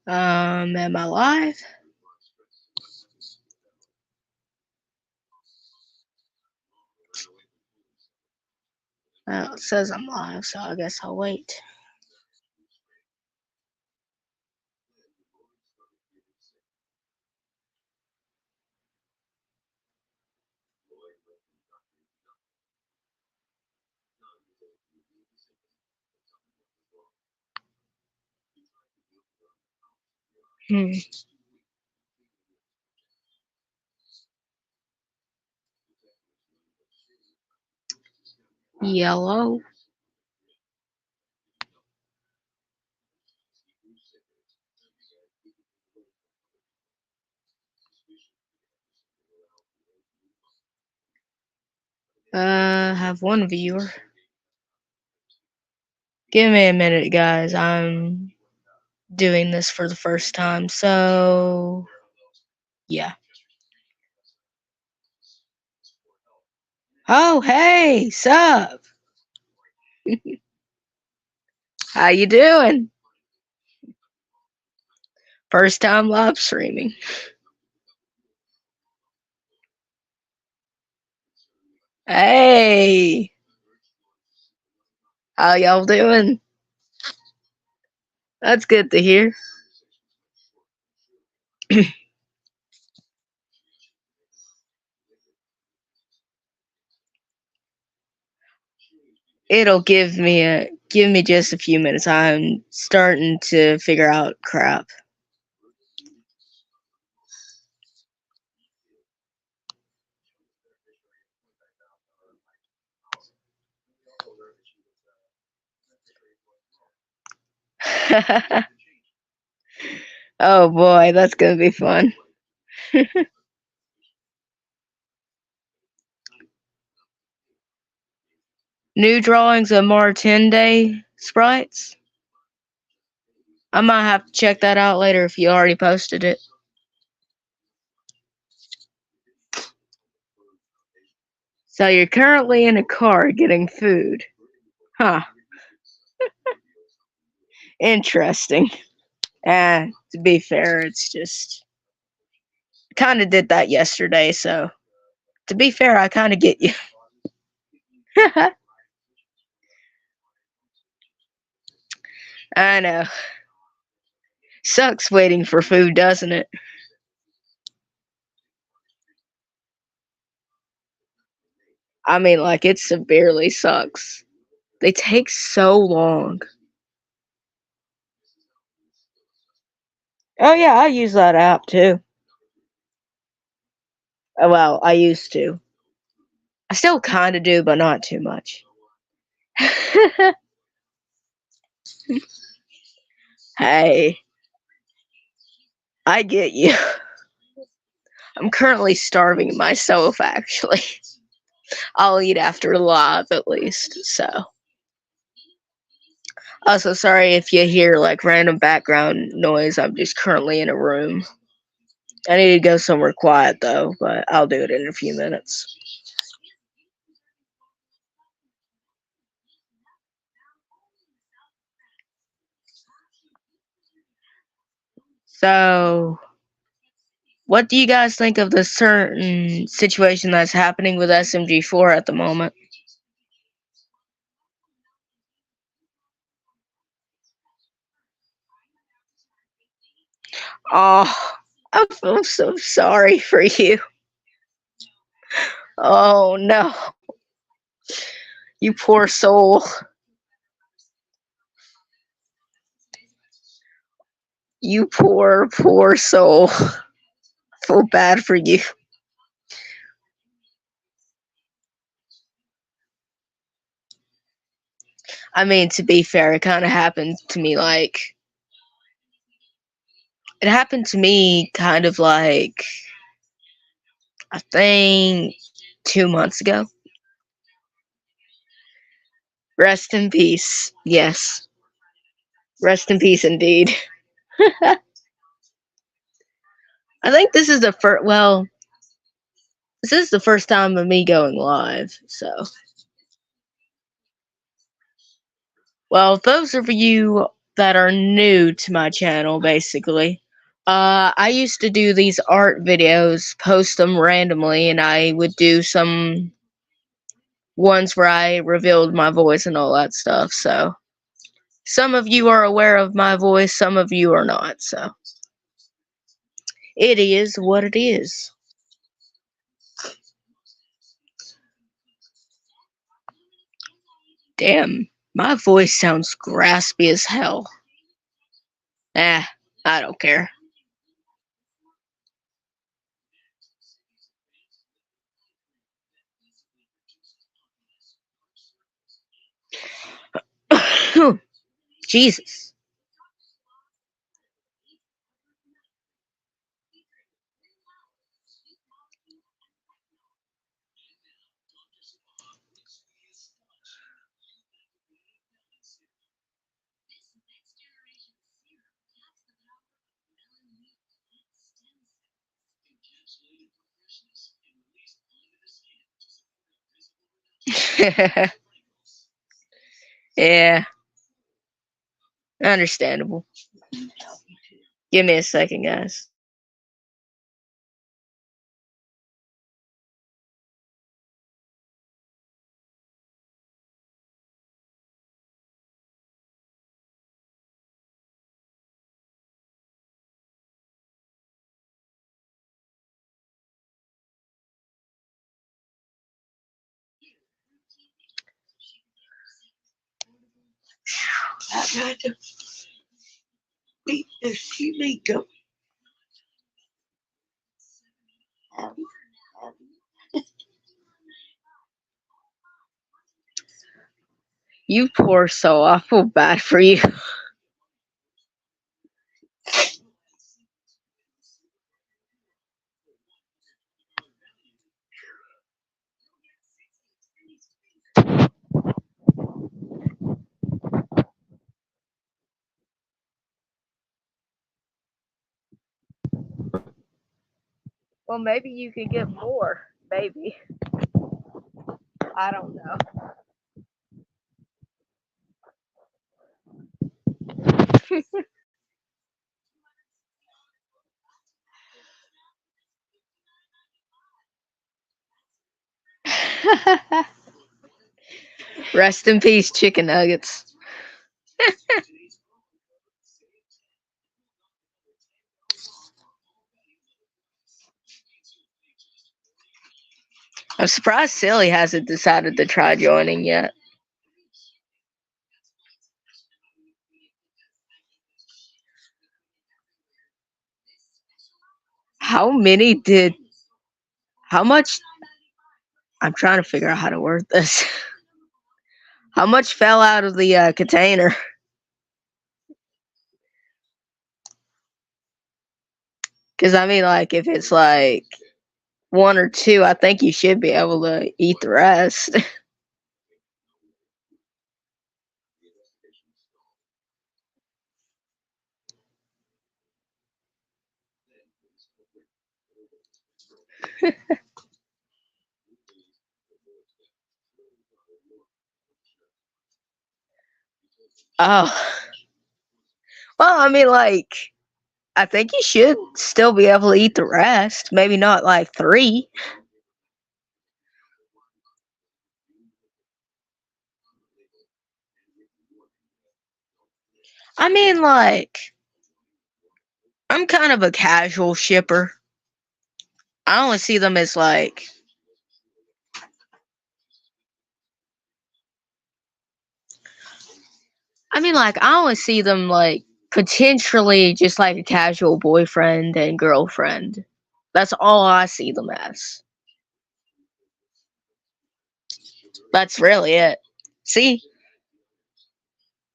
Am I live? Well, it says I'm live, so I guess I'll wait. Hmm. Yellow. Have one viewer. Give me a minute, guys. I'm doing this for the first time, so yeah. Oh, hey, sup? How you doing? First time live streaming. Hey, how y'all doing? That's good to hear. It'll give me just a few minutes. I'm starting to figure out crap. Oh boy, that's gonna be fun. New drawings of Martinde sprites. I might have to check that out later if you already posted it. So you're currently in a car getting food. Huh. Interesting. To be fair, it's just kind of did that yesterday, so to be fair, I kind of get you. I know. Sucks waiting for food, doesn't it? I mean, like, it severely sucks. They take so long. Oh, yeah, I use that app too. Well, I used to. I still kind of do, but not too much. Hey, I get you. I'm currently starving myself, actually. I'll eat after live, at least, so. Also, sorry if you hear, like, random background noise. I'm just currently in a room. I need to go somewhere quiet, though, but I'll do it in a few minutes. So, what do you guys think of the certain situation that's happening with SMG4 at the moment? Oh, I feel so sorry for you. Oh no, you poor soul. You poor, poor soul. I feel bad for you. I mean, to be fair, it kind of happened to me like. It happened to me kind of like. I think 2 months ago. Rest in peace. Yes. Rest in peace indeed. I think this is the first. Well, this is the first time of me going live, so. Well, those of you that are new to my channel, basically. I used to do these art videos, post them randomly, and I would do some ones where I revealed my voice and all that stuff. So some of you are aware of my voice, some of you are not. So it is what it is. Damn, my voice sounds graspy as hell. Eh, I don't care. Jesus. Yeah, understandable. Give me a second, guys. I got to beat this TV go. You poor soul. I feel bad for you. Well, maybe you could get more. Maybe. I don't know. Rest in peace, chicken nuggets. I'm surprised Silly hasn't decided to try joining yet. How many did. How much. I'm trying to figure out how to word this. How much fell out of the container? Because, I mean, like, if it's like one or two, I think you should be able to eat the rest. Oh. Well, I mean, like, I think you should still be able to eat the rest. Maybe not like three. I mean, like, I'm kind of a casual shipper. I only see them as like. I mean, like, I only see them like potentially just like a casual boyfriend and girlfriend. That's all I see them as. That's really it. See,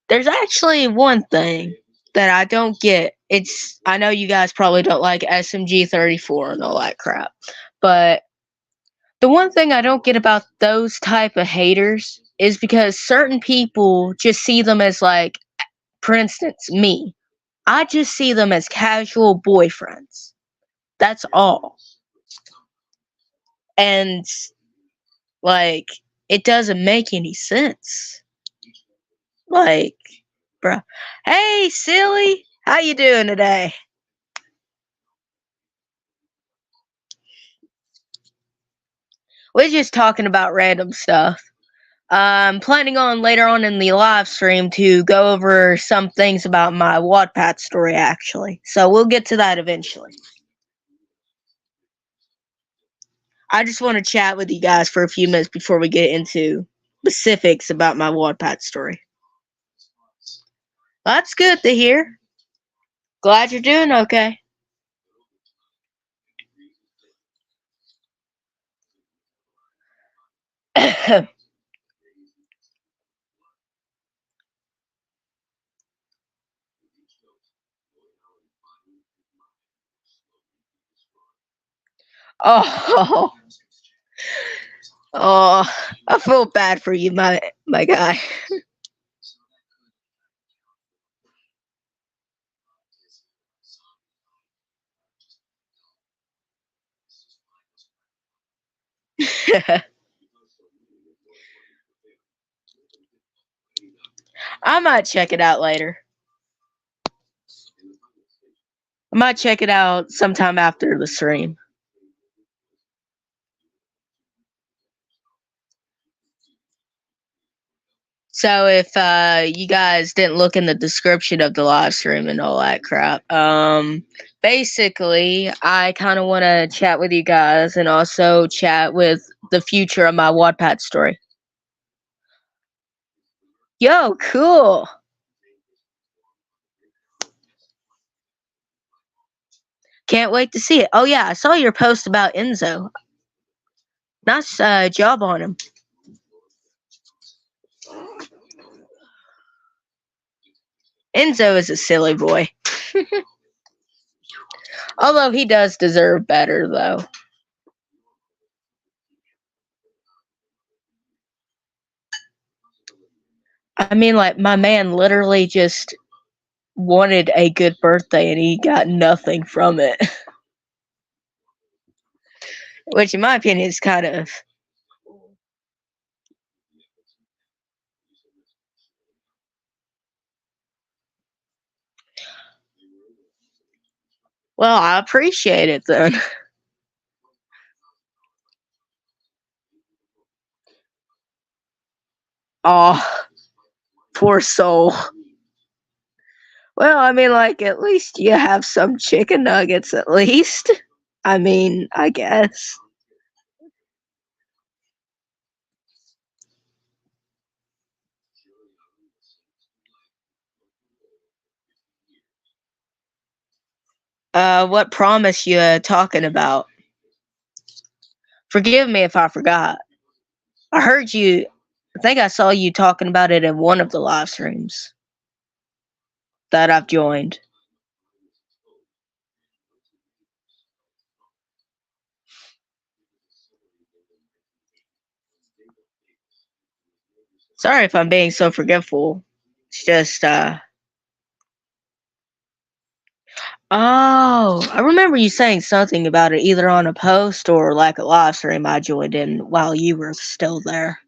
there's actually one thing that I don't get. It's I know you guys probably don't like SMG 34 and all that crap, but the one thing I don't get about those type of haters is because certain people just see them as like, for instance, me. I just see them as casual boyfriends. That's all. And like it doesn't make any sense. Like bro. Hey, silly. How you doing today? We're just talking about random stuff. I'm planning on later on in the live stream to go over some things about my Wattpad story, actually. So we'll get to that eventually. I just want to chat with you guys for a few minutes before we get into specifics about my Wattpad story. That's good to hear. Glad you're doing okay. Oh, oh, I feel bad for you, my guy. I might check it out later. I might check it out sometime after the stream. So if you guys didn't look in the description of the live stream and all that crap, basically I kind of want to chat with you guys and also chat with the future of my Wattpad story. Yo, cool. Can't wait to see it. Oh yeah, I saw your post about Enzo. Nice job on him. Enzo is a silly boy. Although he does deserve better, though. I mean, like, my man literally just wanted a good birthday and he got nothing from it. Which, in my opinion, is kind of. Well, I appreciate it then. Oh, poor soul. Well, I mean, like, at least you have some chicken nuggets, at least. I mean, I guess. What promise you talking about? Forgive me if I forgot. I heard you. I think I saw you talking about it in one of the live streams that I've joined. Sorry if I'm being so forgetful. It's just, Oh, I remember you saying something about it either on a post or like a live stream I joined in while you were still there.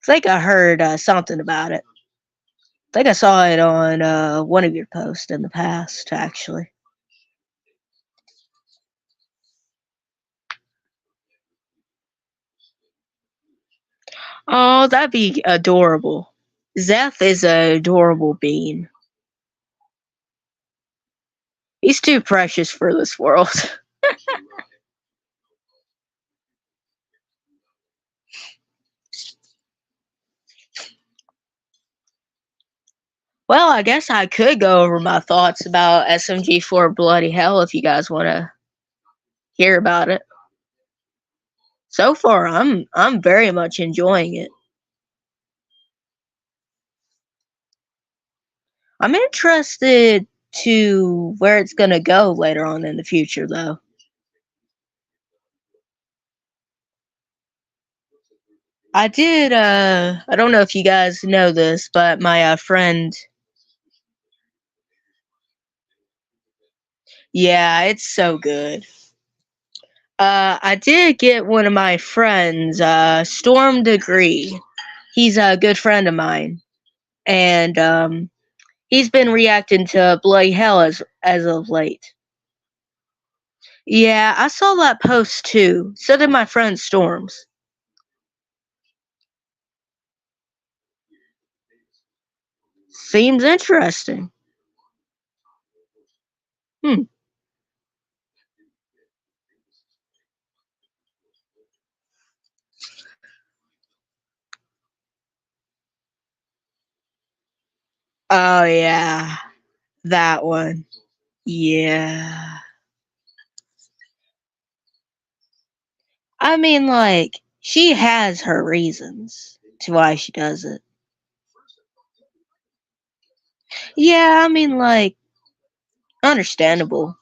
I think I heard something about it. I think I saw it on one of your posts in the past, actually. Oh, that'd be adorable. Zeph is an adorable being. He's too precious for this world. Well, I guess I could go over my thoughts about SMG4 Bloody Hell if you guys want to hear about it. So far, I'm very much enjoying it. I'm interested to where it's gonna go later on in the future, though. I did. I don't know if you guys know this, but my friend. Yeah, it's so good. I did get one of my friends, Storm Degree. he's a good friend of mine, and he's been reacting to Bloody Hell as of late. Yeah, I saw that post too. So did my friend Storms. Seems interesting. Hmm. Oh yeah, that one. Yeah. I mean, like, she has her reasons to why she does it. Yeah, I mean, like, understandable.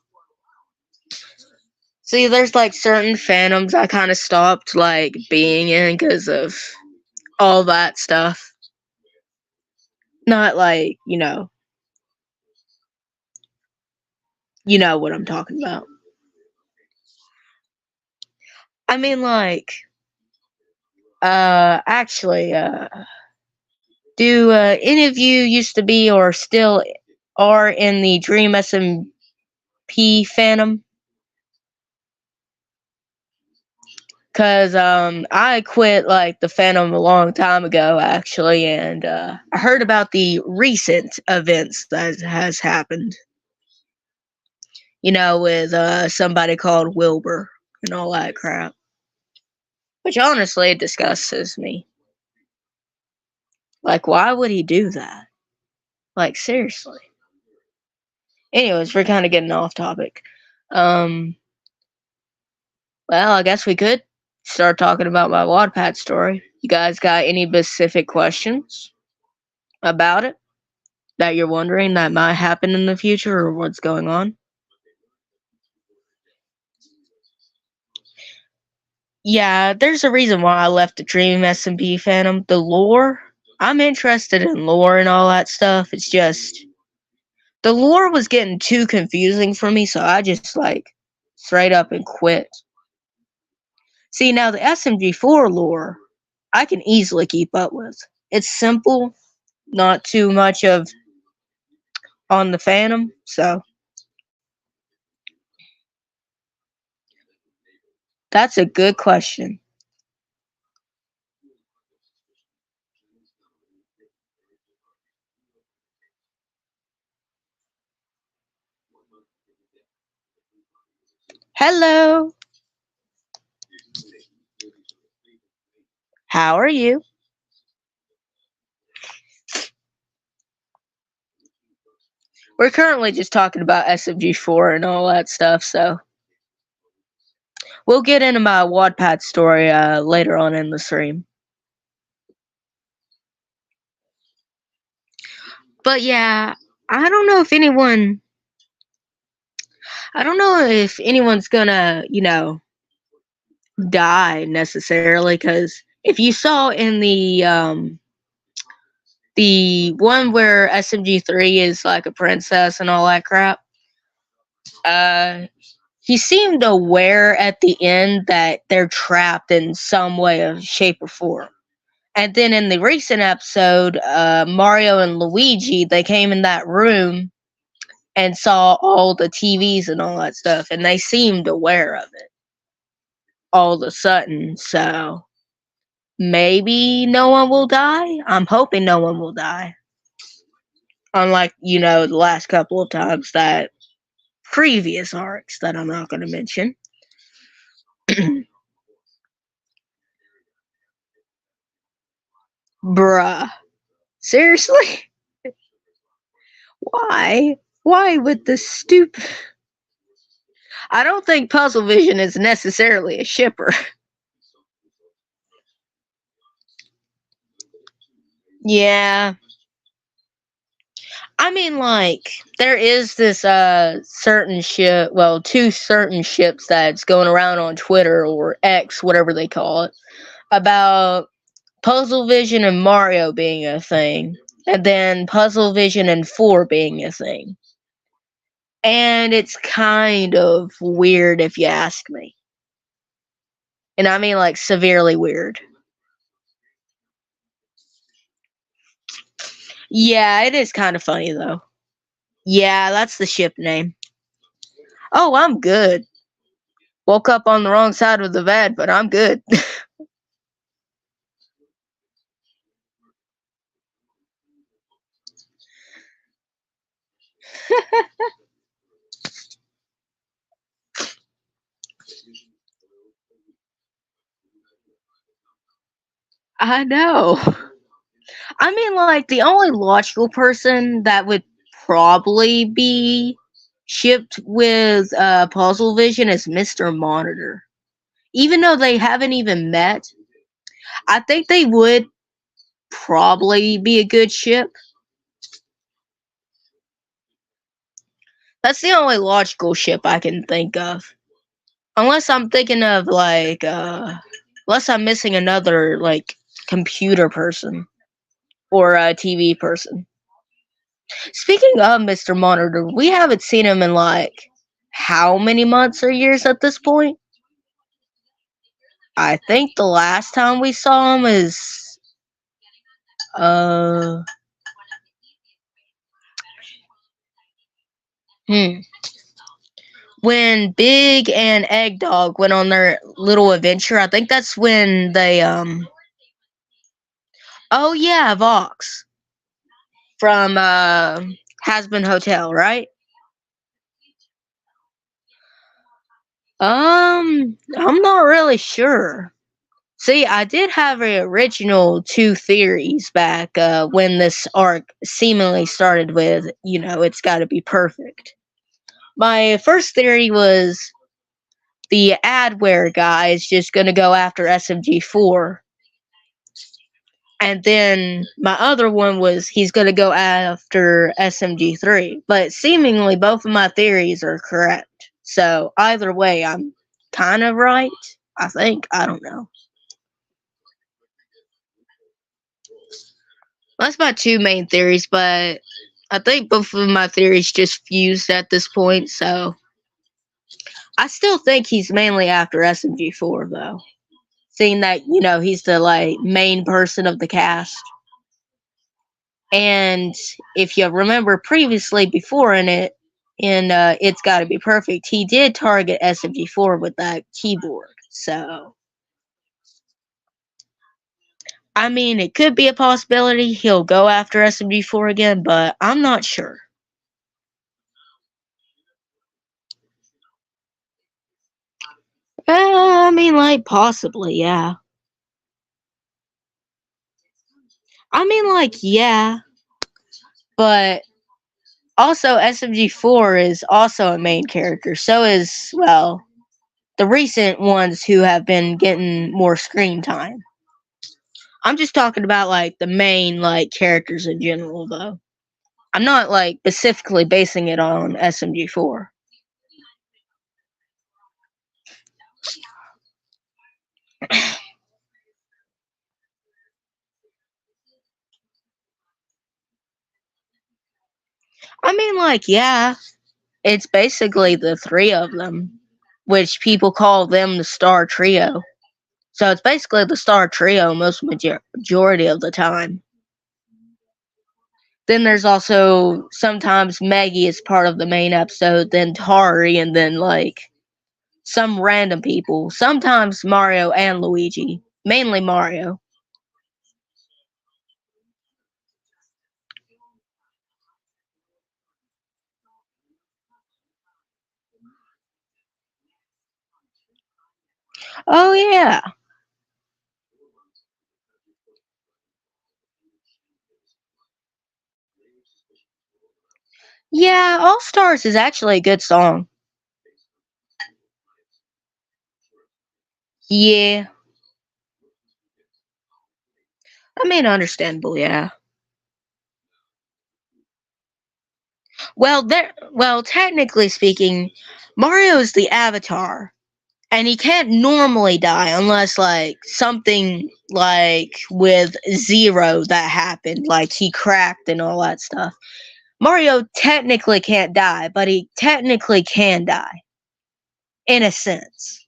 See, there's like certain fandoms I kind of stopped like being in because of all that stuff. Not like, you know what I'm talking about. I mean, like, actually, do any of you used to be or still are in the Dream SMP fandom? Cause I quit like the fandom a long time ago actually, and I heard about the recent events that has happened. With somebody called Wilbur and all that crap, which honestly disgusts me. Like, why would he do that? Like, seriously. Anyways, we're kind of getting off topic. Um, well, I guess we could start talking about my Wattpad story. You guys got any specific questions about it that you're wondering that might happen in the future or what's going on? Yeah, there's a reason why I left the Dream SMP fandom. The lore, I'm interested in lore and all that stuff. It's just the lore was getting too confusing for me, so I just like straight up and quit. See, now the SMG4 lore, I can easily keep up with. It's simple, not too much of on the Phantom, so that's a good question. Hello, how are you? We're currently just talking about SMG4 and all that stuff, so we'll get into my Wattpad story later on in the stream. But yeah, I don't know if anyone, I don't know if anyone's gonna, die necessarily, because if you saw in the one where SMG3 is like a princess and all that crap, uh, he seemed aware at the end that they're trapped in some way of shape or form. And then in the recent episode, Mario and Luigi, they came in that room and saw all the TVs and all that stuff, and they seemed aware of it all of a sudden. So maybe no one will die. I'm hoping no one will die. Unlike, the last couple of times that previous arcs that I'm not going to mention. Bruh. Seriously? Why? Why would the stupid. I don't think Puzzle Vision is necessarily a shipper. Yeah. I mean, like, there is this certain ship, well, two certain ships that's going around on Twitter or X, whatever they call it, about Puzzle Vision and Mario being a thing, and then Puzzle Vision and 4 being a thing. And it's kind of weird if you ask me. And I mean, like, severely weird. Yeah, it is kind of funny though. Yeah, that's the ship name. Oh, I'm good. Woke up on the wrong side of the bed, but I'm good. I know. I mean, like, the only logical person that would probably be shipped with Puzzle Vision is Mr. Monitor. Even though they haven't even met, I think they would probably be a good ship. That's the only logical ship I can think of. Unless I'm thinking of, like, unless I'm missing another, like, computer person or a TV person. Speaking of Mr. Monitor, we haven't seen him in like how many months or years at this point? I think the last time we saw him is uh hmm when Big and Egg Dog went on their little adventure. I think that's when they oh yeah, Vox from Hasbin Hotel, right? I'm not really sure. See, I did have a original two theories back when this arc seemingly started with, it's got to be perfect. My first theory was the adware guy is just going to go after SMG4. And then my other one was he's going to go after SMG3. But seemingly both of my theories are correct. So either way, I'm kind of right. I think. I don't know. That's my two main theories, but I think both of my theories just fused at this point, so I still think he's mainly after SMG4 though. Seeing that, he's the like main person of the cast. And if you remember previously before in It's Gotta Be Perfect, he did target SMG4 with that keyboard. So I mean it could be a possibility he'll go after SMG4 again, but I'm not sure. I mean, like, possibly, yeah. I mean, like, yeah, but also SMG4 is also a main character. So is, well, the recent ones who have been getting more screen time. I'm just talking about, like, the main, like, characters in general, though. I'm not, like, specifically basing it on SMG4. I mean, like, yeah, it's basically the three of them, which people call them the Star Trio. So it's basically the Star Trio most majority of the time. Then there's also sometimes Maggie is part of the main episode, then Tari, and then like some random people. Sometimes Mario and Luigi. Mainly Mario. Oh yeah. Yeah, All Stars is actually a good song. Yeah. I mean understandable, yeah. Well, technically speaking, Mario is the avatar. And he can't normally die unless like something like with Zero that happened, like he cracked and all that stuff. Mario technically can't die, but he technically can die in a sense.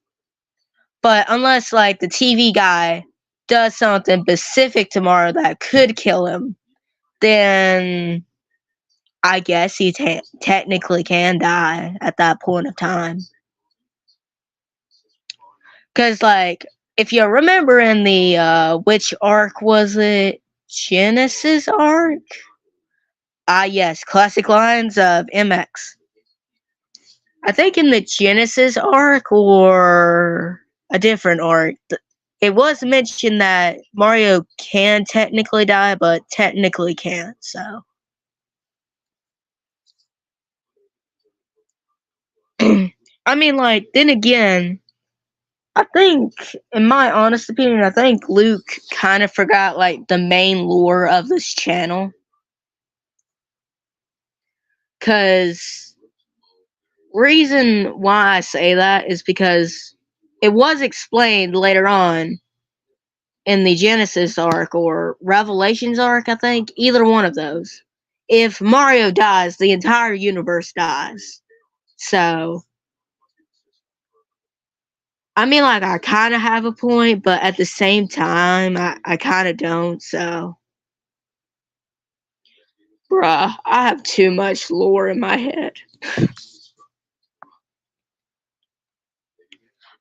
But unless like the TV guy does something specific to Mario that could kill him, then I guess he technically can die at that point of time. Because, like, if you remember in the, which arc was it? Genesis arc? Ah, yes, classic lines of MX. I think in the Genesis arc or a different arc, it was mentioned that Mario can technically die, but technically can't, so. I mean, like, then again, I think, in my honest opinion, I think Luke kind of forgot, like, the main lore of this channel. Because, reason why I say that is because it was explained later on in the Genesis arc or Revelations arc, I think, either one of those. If Mario dies, the entire universe dies. So, I mean, like, I kind of have a point, but at the same time, I kind of don't, so. Bruh, I have too much lore in my head.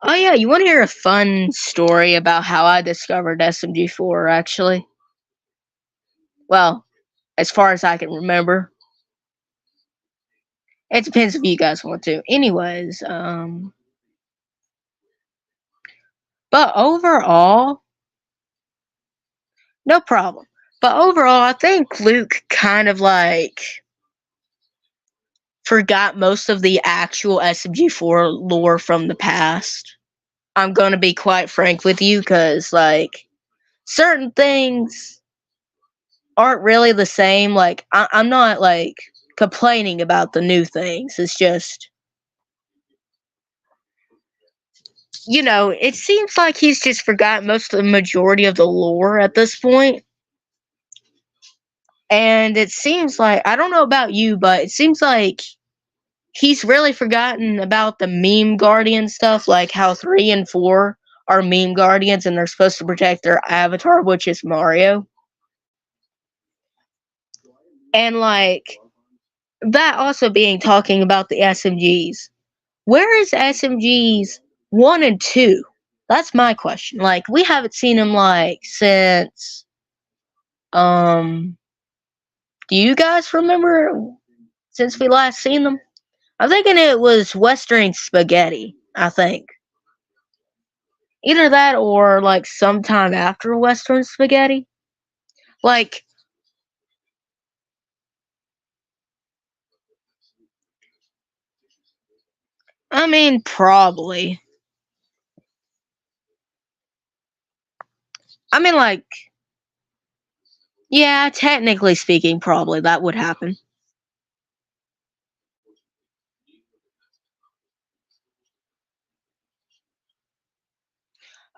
Oh yeah, you want to hear a fun story about how I discovered SMG4, actually? Well, as far as I can remember. It depends if you guys want to. Anyways, but overall, no problem. But overall, I think Luke kind of like forgot most of the actual SMG4 lore from the past. I'm going to be quite frank with you because, like, certain things aren't really the same. Like, I'm not, like, complaining about the new things. It's just, you know, it seems like he's just forgotten most of the majority of the lore at this point. And it seems like, I don't know about you, but it seems like he's really forgotten about the meme guardian stuff, like how 3 and 4 are meme guardians and they're supposed to protect their avatar, which is Mario. And, like, that also being talking about the SMGs. Where is SMGs 1 and 2? That's my question. Like, we haven't seen them, like, since, do you guys remember since we last seen them? I'm thinking it was Western Spaghetti, I think. Either that or, like, sometime after Western Spaghetti. Like, I mean, probably. I mean, like, yeah, technically speaking, probably that would happen.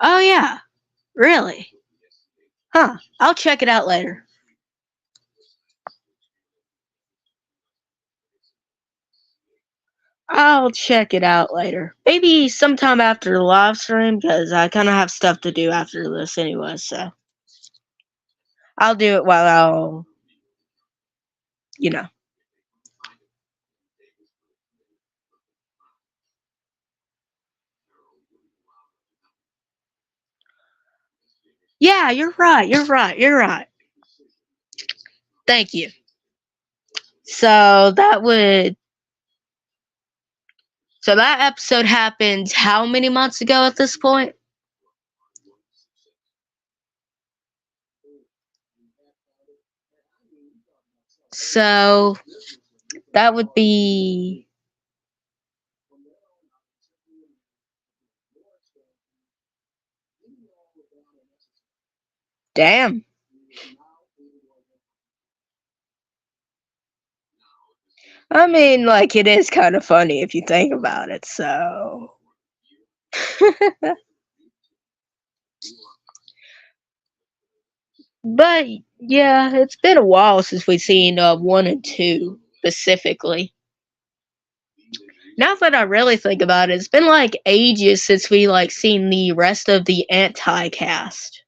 Oh, yeah. Really? Huh. I'll check it out later. I'll check it out later. Maybe sometime after the live stream, because I kind of have stuff to do after this anyway, so. I'll do it while I'll, you know. Yeah, you're right, you're right, you're right. Thank you. So that episode happened how many months ago at this point? So that would be, damn. I mean, like, it is kind of funny if you think about it, so. But yeah, it's been a while since we've seen 1 and 2 specifically. Now that I really think about it, it's been like ages since we like seen the rest of the anti-cast.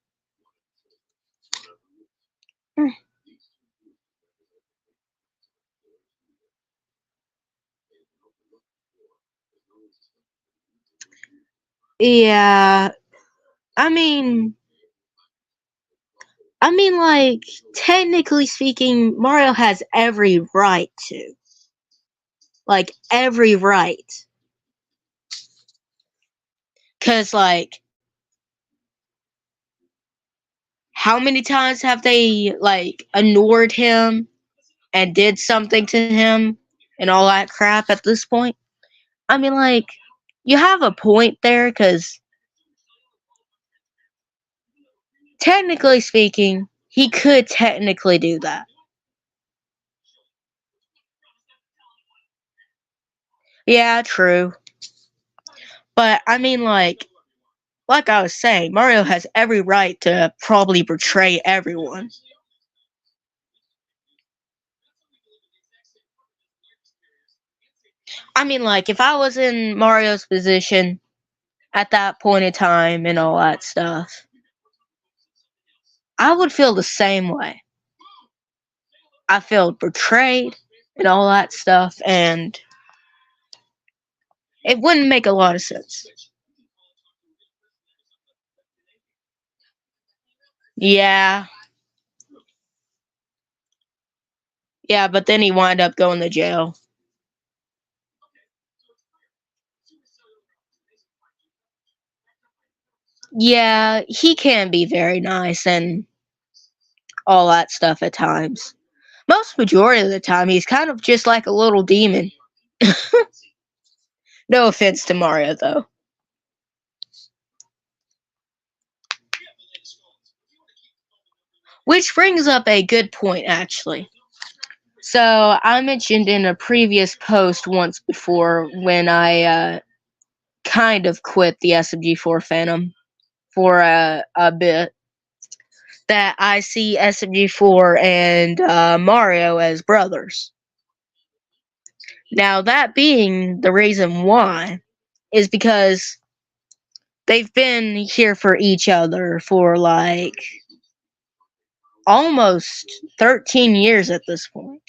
Yeah, I mean, like, technically speaking, Mario has every right to. Like, every right. Cause, like, how many times have they, like, ignored him and did something to him and all that crap at this point? I mean, like, you have a point there, cause technically speaking, he could technically do that. Yeah, true. But I mean, like I was saying, Mario has every right to probably betray everyone. I mean, like, if I was in Mario's position at that point in time and all that stuff, I would feel the same way. I felt betrayed and all that stuff, and it wouldn't make a lot of sense. Yeah, yeah, but then he wound up going to jail. Yeah, he can be very nice and all that stuff at times. Most majority of the time, he's kind of just like a little demon. No offense to Mario, though. Which brings up a good point, actually. So, I mentioned in a previous post once before when I kind of quit the SMG4 Phantom for a bit that I see SMG4 and Mario as brothers. Now, that being the reason why is because they've been here for each other for like almost 13 years at this point.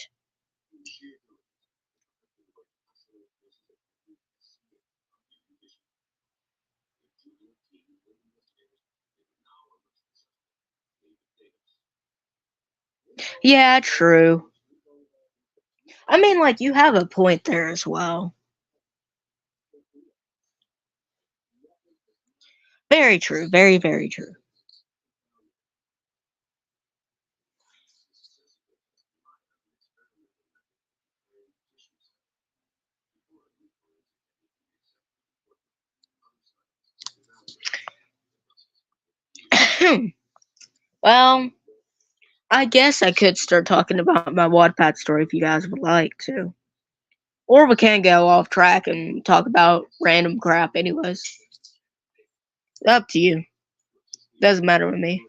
Yeah, true. I mean, like, you have a point there as well. Very true. Very, very true. Well, I guess I could start talking about my Wattpad story if you guys would like to. Or we can go off track and talk about random crap, anyways. Up to you. Doesn't matter with me.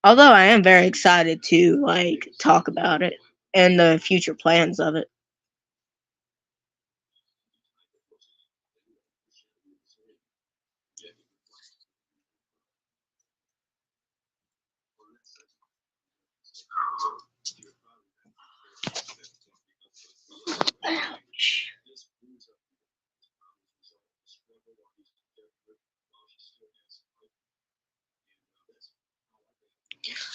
Although I am very excited to, like, talk about it and the future plans of it.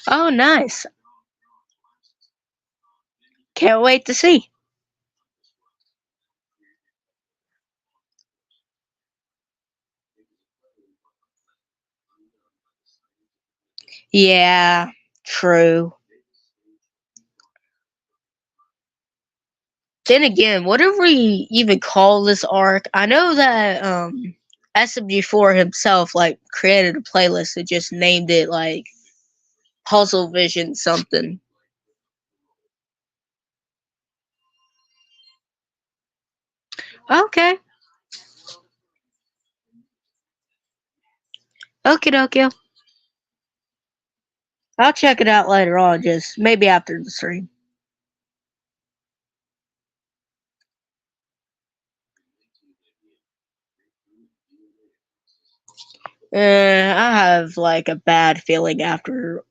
Oh, nice. Can't wait to see. Yeah, true. Then again, what do we even call this arc? I know that SMG4 himself like created a playlist and just named it like Puzzle Vision something. Okay. Okay, dokie. I'll check it out later on, just maybe after the stream. I have like a bad feeling after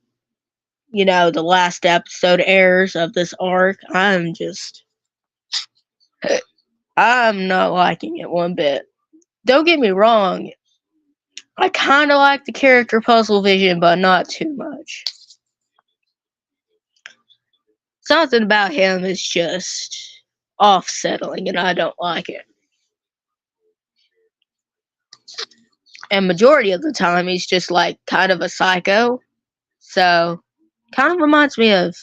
the last episode airs of this arc. I'm not liking it one bit. Don't get me wrong. I kind of like the character Puzzle Vision, but not too much. Something about him is just off-settling, and I don't like it. And majority of the time, he's just like kind of a psycho. So, kind of reminds me of.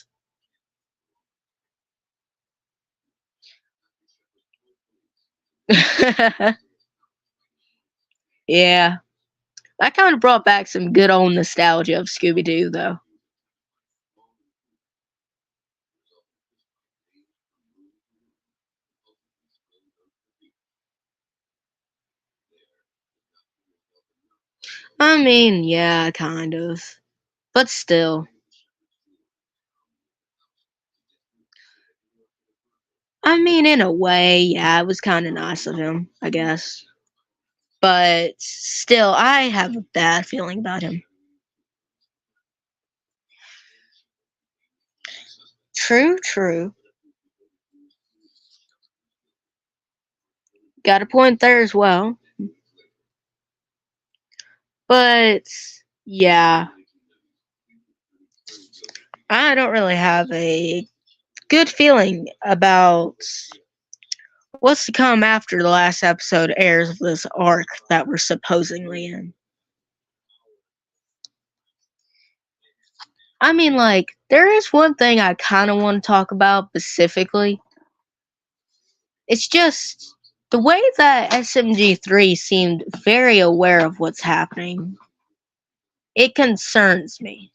Yeah, that kind of brought back some good old nostalgia of Scooby Doo, though. I mean, yeah, kind of. But still. I mean, in a way, yeah, it was kind of nice of him, I guess. But still, I have a bad feeling about him. True, true. Got a point there as well. But yeah, I don't really have a good feeling about what's to come after the last episode airs of this arc that we're supposedly in. I mean, like, there is one thing I kind of want to talk about specifically. It's just the way that SMG3 seemed very aware of what's happening. It concerns me.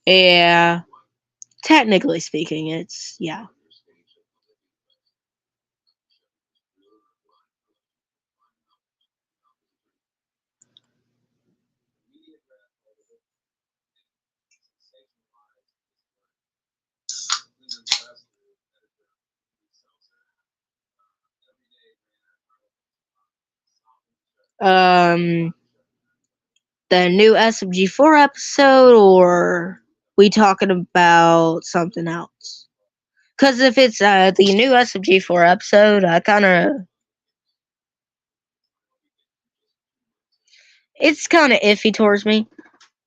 Yeah, technically speaking, it's, yeah. Um, the new SMG4 episode, or we talking about something else? Because if it's the new SMG4 episode, I kind of. It's kind of iffy towards me.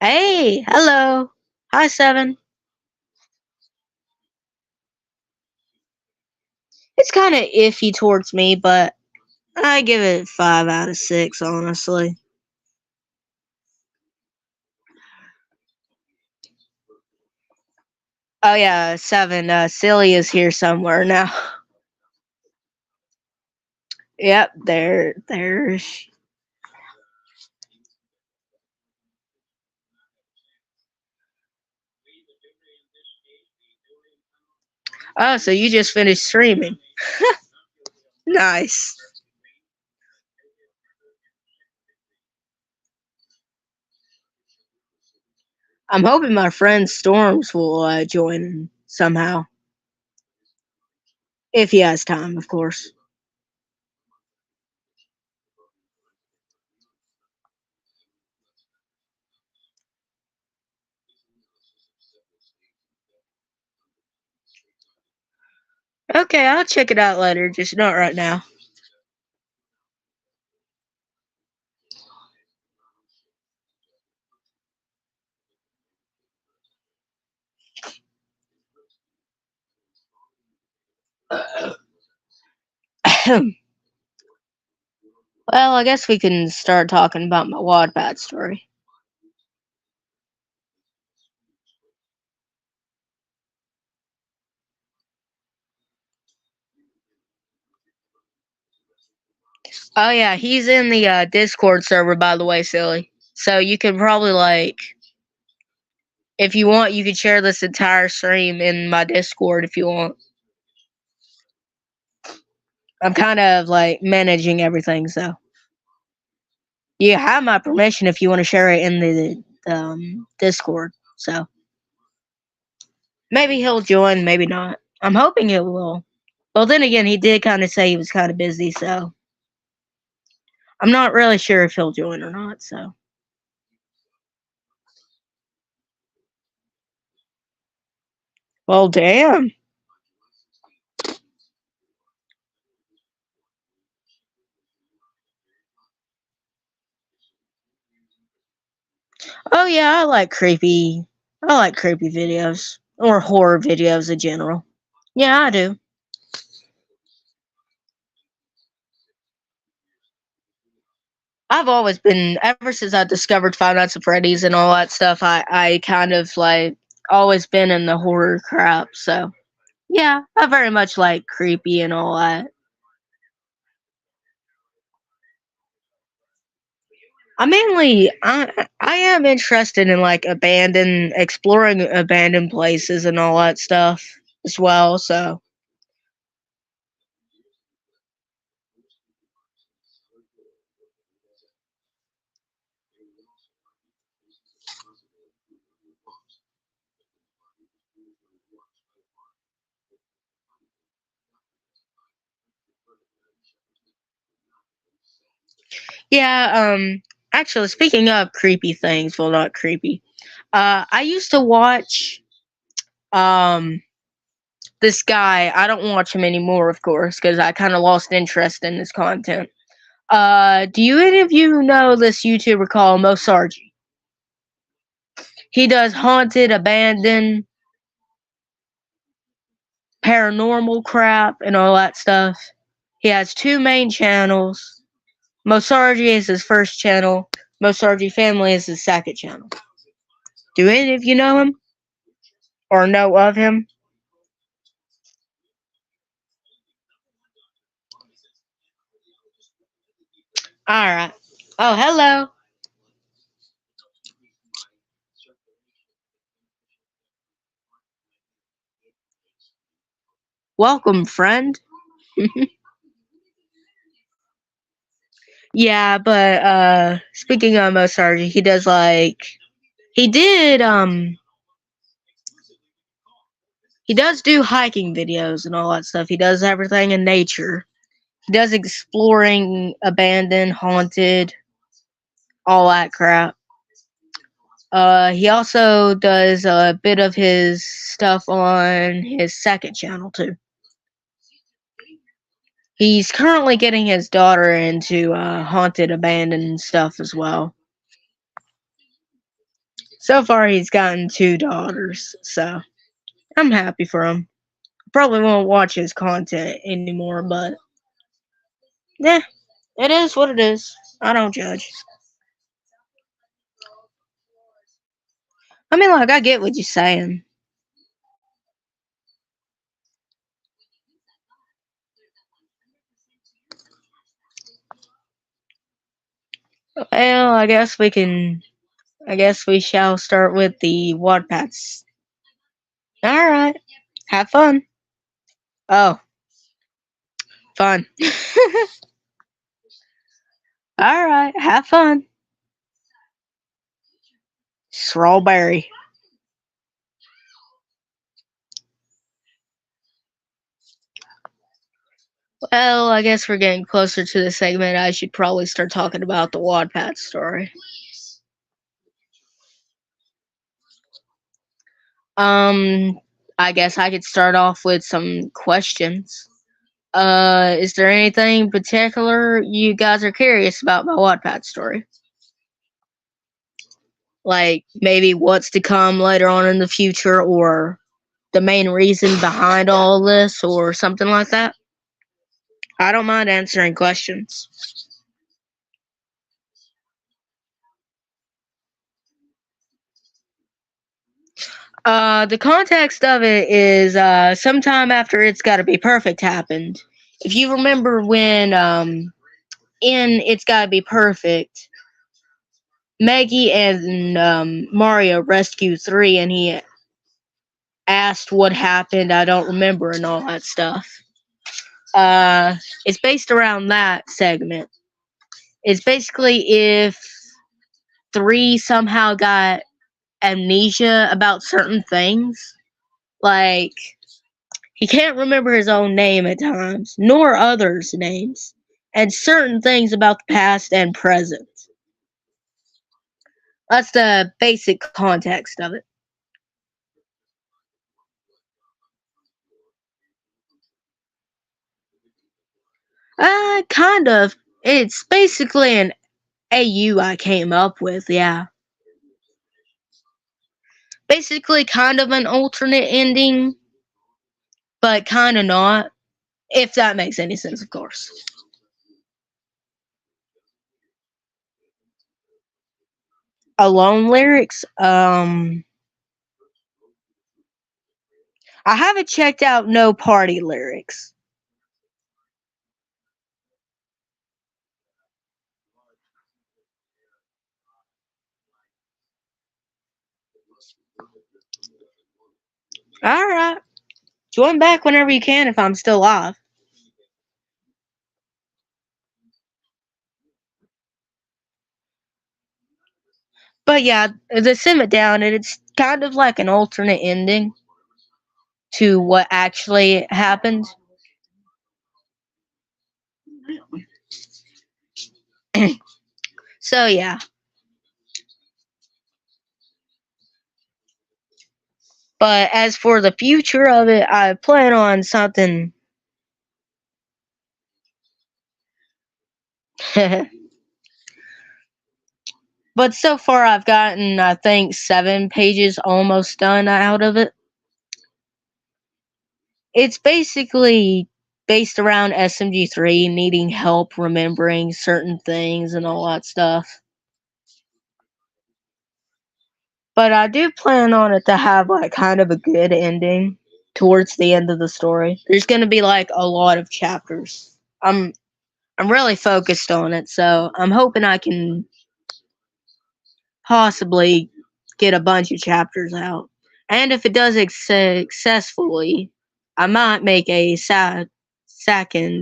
Hey, hello. Hi, Seven. It's kind of iffy towards me, but I give it 5 out of 6, honestly. Oh, yeah, 7. Silly is here somewhere now. Yep, there's. Oh, so you just finished streaming. Nice. I'm hoping my friend Storms will join somehow. If he has time, of course. Okay, I'll check it out later, just not right now. Well, I guess we can start talking about my Wattpad story. Oh yeah, he's in the Discord server, by the way, silly. So you could probably like, if you want, you could share this entire stream in my Discord if you want. I'm kind of like managing everything, so you have my permission if you want to share it in the Discord. So maybe he'll join, maybe not. I'm hoping he will. Well, then again, he did kind of say he was kind of busy, so I'm not really sure if he'll join or not. So, well, damn. Oh yeah, I like creepy videos or horror videos in general. Yeah, I do. I've always been ever since I discovered Five Nights at Freddy's and all that stuff. I kind of like always been in the horror crap. So yeah, I very much like creepy and all that. I am interested in like abandoned exploring abandoned places and all that stuff as well. So yeah, actually speaking of creepy things, well not creepy. I used to watch um this guy. I don't watch him anymore, of course, because I kind of lost interest in his content. Do you any of you know this YouTuber called Mosargi? He does haunted, abandoned, paranormal crap, and all that stuff. He has two main channels. Mosargi is his first channel. Mosargi Family is his second channel. Do any of you know him or know of him? All right. Oh, hello. Welcome, friend. Yeah, but speaking of Mosargi, he does like he did he does do hiking videos and all that stuff. He does everything in nature. He does exploring, abandoned, haunted, all that crap. He also does a bit of his stuff on his second channel too. He's currently getting his daughter into haunted, abandoned stuff as well. So far, he's gotten two daughters, so I'm happy for him. Probably won't watch his content anymore, but yeah, it is what it is. I don't judge. I mean, like, I get what you're saying. Well, I guess we shall start with the Wattpads. Alright, have fun. Oh, fun. Alright, have fun. Strawberry. Well, I guess we're getting closer to the segment. I should probably start talking about the Wattpad story. Um, I guess I could start off with some questions. Is there anything particular you guys are curious about my Wattpad story? Like maybe what's to come later on in the future, or the main reason behind all this, or something like that? I don't mind answering questions. The context of it is sometime after It's Gotta Be Perfect happened. If you remember when in It's Gotta Be Perfect, Maggie and Mario rescue three, and he asked what happened. I don't remember and all that stuff. It's based around that segment. It's basically if 3 somehow got amnesia about certain things. Like, he can't remember his own name at times, nor others' names, and certain things about the past and present. That's the basic context of it. Kind of. It's basically an AU I came up with, yeah. Basically, kind of an alternate ending, but kind of not. If that makes any sense, of course. Alone lyrics, I haven't checked out No Party lyrics. Alright. Join back whenever you can if I'm still live. But yeah, the Sim It Down, it's kind of like an alternate ending to what actually happened. So yeah. But as for the future of it, I plan on something. But so far, I've gotten, I think, 7 pages almost done out of it. It's basically based around SMG3 needing help remembering certain things and all that stuff. But I do plan on it to have like kind of a good ending towards the end of the story. There's going to be like a lot of chapters. I'm really focused on it, so I'm hoping I can possibly get a bunch of chapters out. And if it does successfully, I might make a second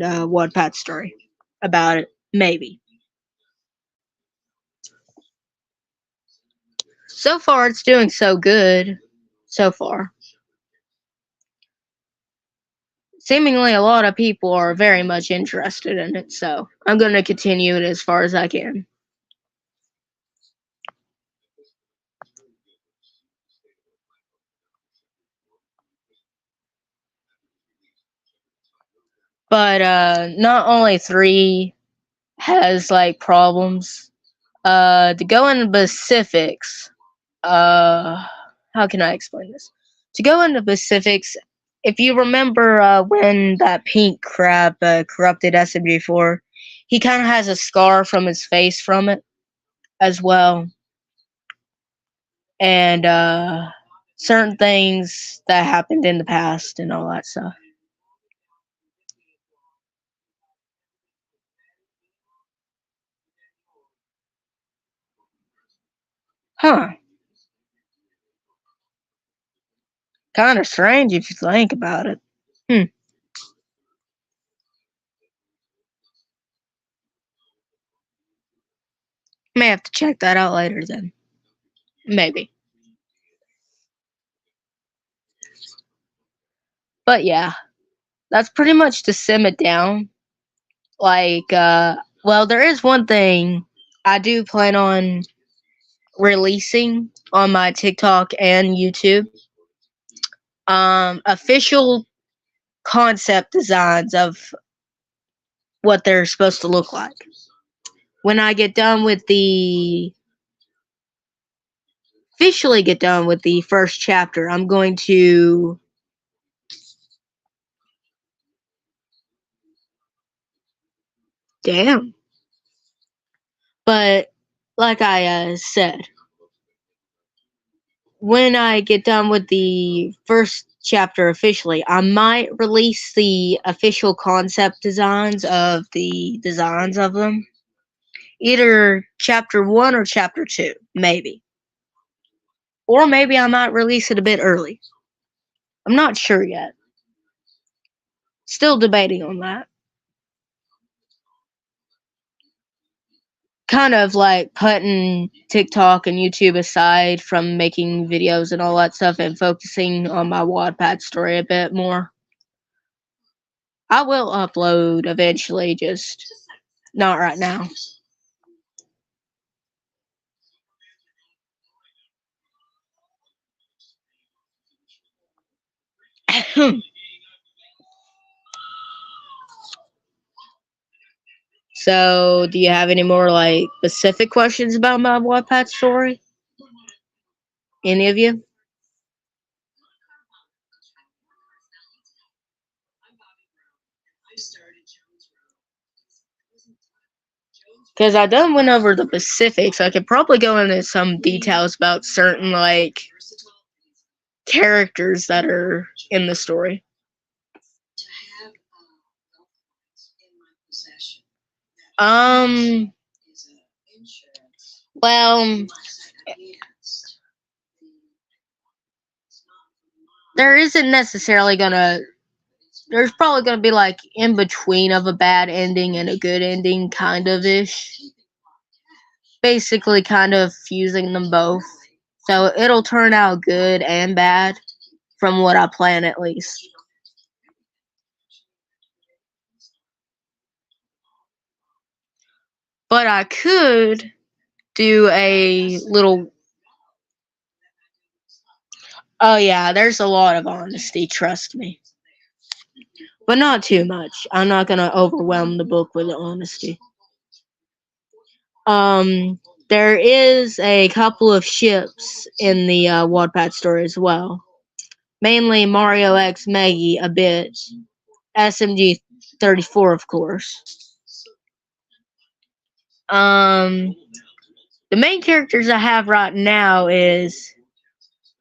Wattpad story about it. Maybe. So far, it's doing so good. So far. Seemingly, a lot of people are very much interested in it, so I'm going to continue it as far as I can. But not only 3 has like problems. To go into specifics, how can I explain this? To go into specifics, if you remember when that pink crab corrupted SMG4, he kind of has a scar from his face from it as well. And certain things that happened in the past and all that stuff. Huh. Kind of strange if you think about it. Hmm. May have to check that out later then. Maybe. But yeah, that's pretty much to sim it down. Like, well, there is one thing I do plan on releasing on my TikTok and YouTube. Official concept designs of what they're supposed to look like. When I get done with the officially get done with the first chapter, I'm going to damn. But like I said, when I get done with the first chapter officially, I might release the official concept designs of the designs of them. Either chapter 1 or chapter 2, maybe. Or maybe I might release it a bit early. I'm not sure yet. Still debating on that. kind of like putting TikTok and YouTube aside from making videos and all that stuff and focusing on my Wattpad story a bit more. I will upload eventually, just not right now. So, do you have any more like specific questions about my Wattpad story? Any of you? Because I done went over the specifics. I could probably go into some details about certain like characters that are in the story. Um. Well, there isn't necessarily gonna. There's probably gonna be like in between of a bad ending and a good ending, kind of ish. Basically, kind of fusing them both. So it'll turn out good and bad, from what I plan at least. But I could do a little. Oh, yeah, there's a lot of honesty, trust me. But not too much. I'm not gonna overwhelm the book with honesty. Um, there is a couple of ships in the Wattpad story as well. Mainly Mario X Maggie a bit. SMG 34, of course. Um, the main characters I have right now is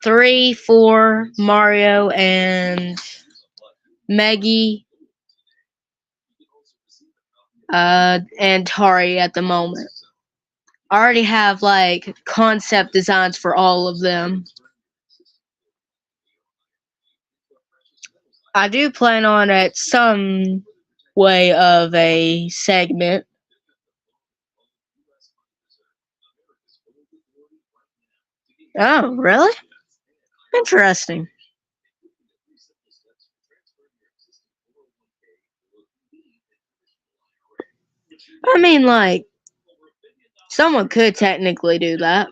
3, 4, Mario, and Maggie, and Tari at the moment. I already have like concept designs for all of them. I do plan on at some way of a segment. Oh, really? Interesting. I mean, like, someone could technically do that.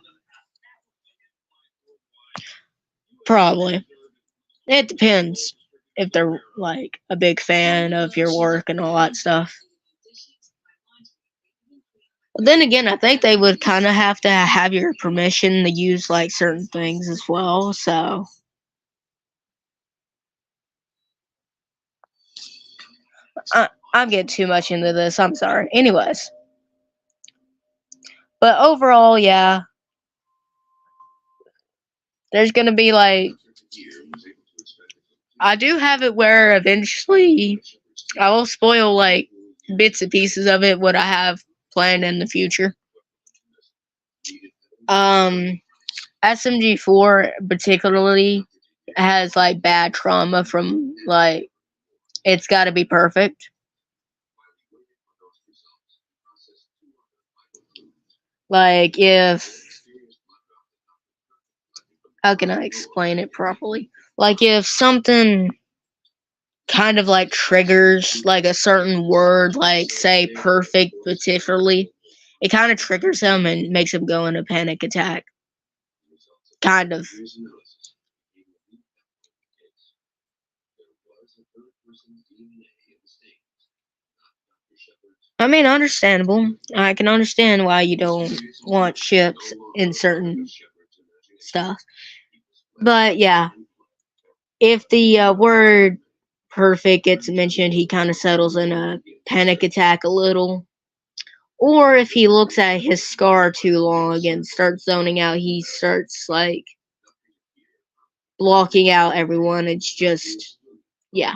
Probably. It depends if they're, like, a big fan of your work and all that stuff. But then again, I think they would kind of have to have your permission to use, like, certain things as well, so. I'm getting too much into this. I'm sorry. Anyways. But overall, yeah. There's gonna be, like. I do have it where eventually I will spoil, like, bits and pieces of it, what I have planned in the future. SMG4 particularly has, like, bad trauma from, like, it's gotta be perfect. Like, if. How can I explain it properly? Like, if something kind of, like, triggers, like, a certain word, like, say, perfect particularly, it kind of triggers him and makes him go into panic attack. Kind of. I mean, understandable. I can understand why you don't want ships in certain stuff. But yeah, if the word perfect gets mentioned, he kind of settles in a panic attack a little. Or if he looks at his scar too long and starts zoning out, he starts like blocking out everyone. It's just, yeah.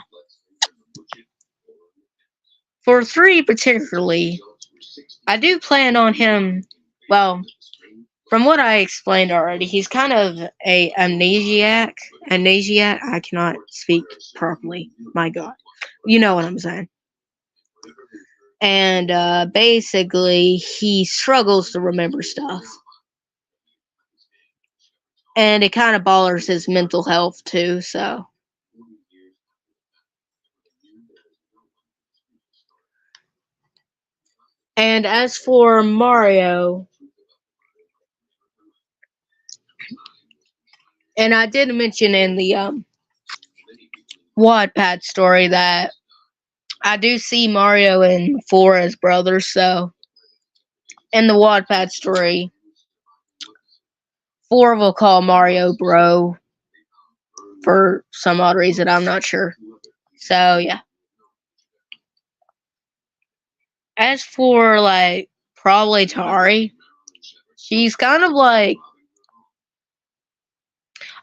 For 3 particularly, I do plan on him. Well, from what I explained already, he's kind of a amnesiac. Amnesiac. I cannot speak properly. My God, you know what I'm saying. and basically he struggles to remember stuff. And it kind of bothers his mental health too, so. And as for Mario, and I did mention in the Wattpad story that I do see Mario and 4 as brothers, so in the Wattpad story, 4 will call Mario bro for some odd reason, I'm not sure. So yeah. As for like probably Tari, she's kind of like,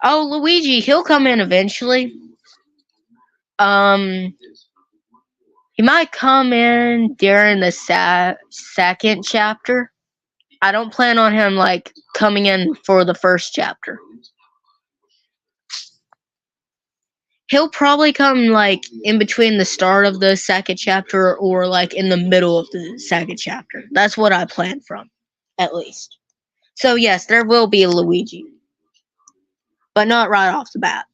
oh, Luigi, he'll come in eventually. He might come in during the second chapter. I don't plan on him like coming in for the first chapter. He'll probably come like in between the start of the second chapter or like in the middle of the second chapter. That's what I plan from, at least. So yes, there will be a Luigi, but not right off the bat.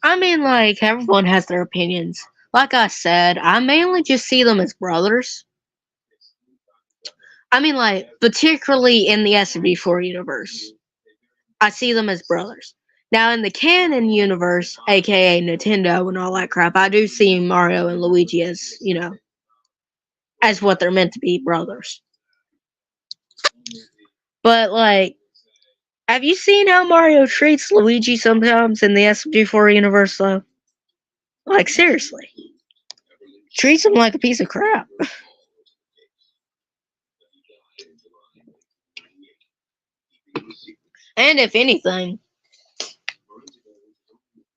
I mean, like, everyone has their opinions. Like I said, I mainly just see them as brothers. I mean, like, particularly in the SMG4 universe, I see them as brothers. Now, in the canon universe, aka Nintendo and all that crap, I do see Mario and Luigi as, as what they're meant to be, brothers. But, like, have you seen how Mario treats Luigi sometimes in the SMG4 universe, though? Like, seriously. Treats him like a piece of crap. And if anything,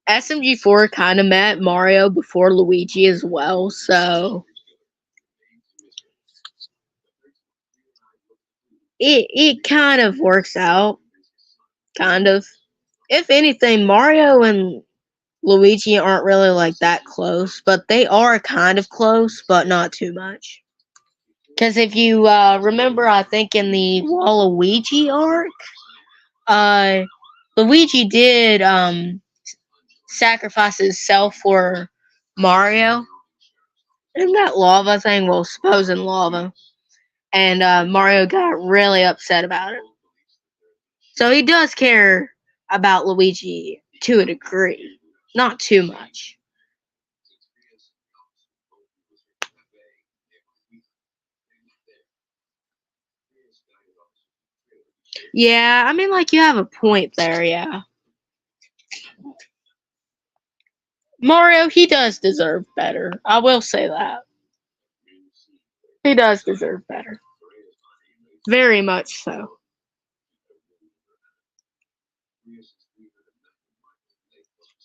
SMG4 kind of met Mario before Luigi as well, so it kind of works out. Kind of. If anything, Mario and Luigi aren't really like that close, but they are kind of close, but not too much. Because if you remember, I think in the Waluigi arc, uh, Luigi did sacrifice himself for Mario. In that lava thing, well, supposing lava. And Mario got really upset about it. So he does care about Luigi to a degree. Not too much. Yeah, I mean, like, you have a point there, yeah. Mario, he does deserve better. I will say that. He does deserve better. Very much so.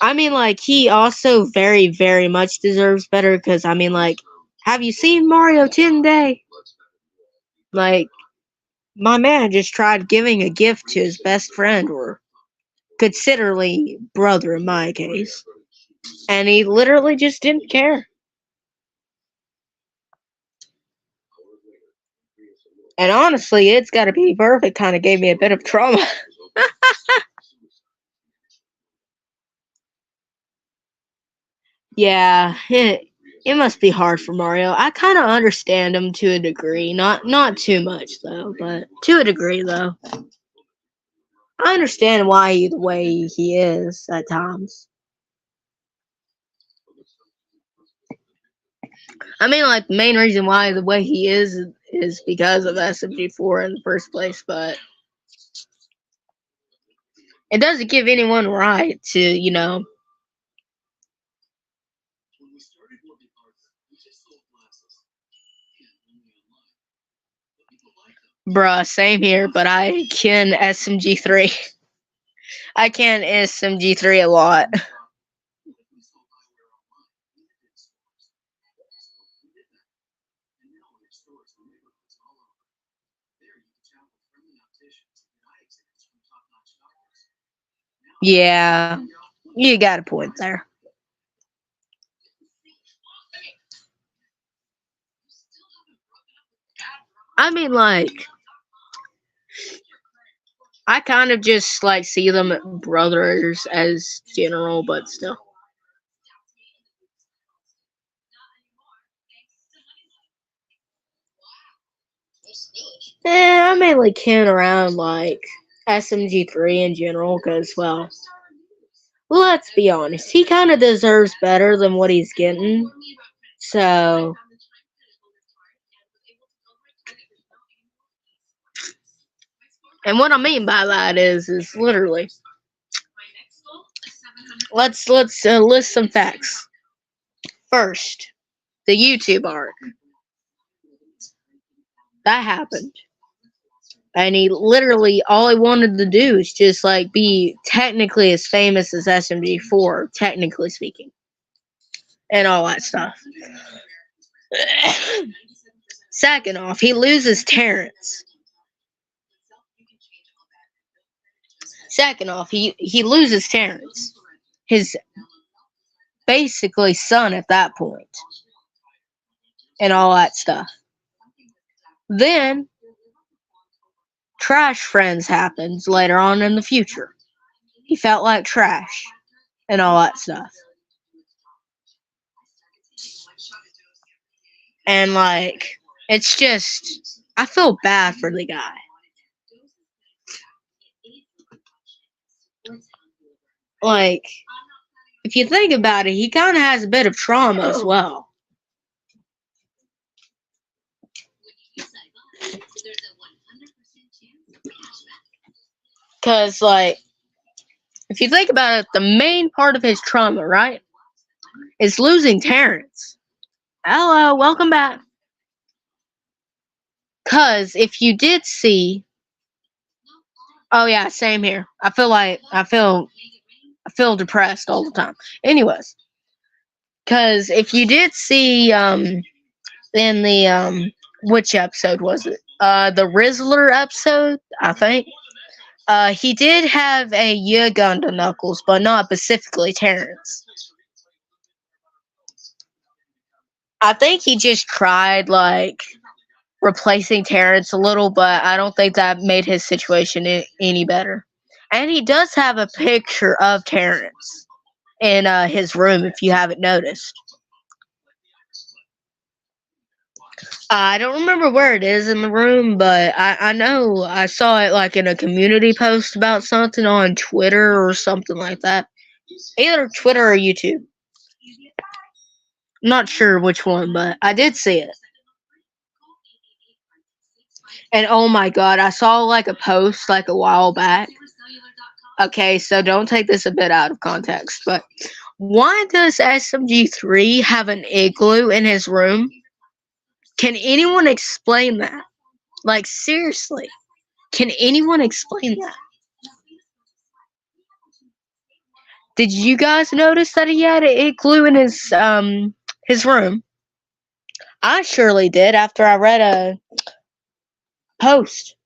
I mean, like, he also very, very much deserves better because, I mean, like, have you seen Mario 10 Day? Like, my man just tried giving a gift to his best friend, or considerably brother in my case, and he literally just didn't care. And honestly, It's Gotta Be Perfect kind of gave me a bit of trauma. Yeah, it must be hard for Mario. I kind of understand him to a degree, not too much though, but to a degree though. I understand why the way he is at times. I mean, like, the main reason why the way he is because of SMG4 in the first place, but It doesn't give anyone right to, bruh, same here, but I can SMG3. I can SMG3 a lot. Yeah, you got a point there. I mean, like, I kind of just, like, see them brothers as general, but still. I mainly can around, like, SMG3 in general, because, well, let's be honest, he kind of deserves better than what he's getting. So, and what I mean by that is literally, let's list some facts. First, the YouTube arc that happened, and he literally all he wanted to do is just like be technically as famous as SMG4, technically speaking, and all that stuff. Second off, he loses Terrence. Second off, he loses Terrence, his basically son at that point, and all that stuff. Then Trash Friends happens later on in the future. He felt like trash and all that stuff. And like, it's just, I feel bad for the guy. Like, if you think about it, he kind of has a bit of trauma as well. Because, like, if you think about it, the main part of his trauma, right, is losing Terrence. Hello, welcome back. Because if you did see, oh yeah, same here. I feel depressed all the time. Anyways, because if you did see, in the which episode was it? The Rizzler episode, I think. He did have a year gun to Knuckles, but not specifically Terrence. I think he just tried like replacing Terrence a little, but I don't think that made his situation any better. And he does have a picture of Terrence in his room, if you haven't noticed. I don't remember where it is in the room, but I know I saw it like in a community post about something on Twitter or something like that. Either Twitter or YouTube. I'm not sure which one, but I did see it. And oh my god, I saw like a post like a while back. Okay, so don't take this a bit out of context, but why does SMG3 have an igloo in his room? Can anyone explain that? Like, seriously, can anyone explain that? Did you guys notice that he had an igloo in his room? I surely did after I read a post.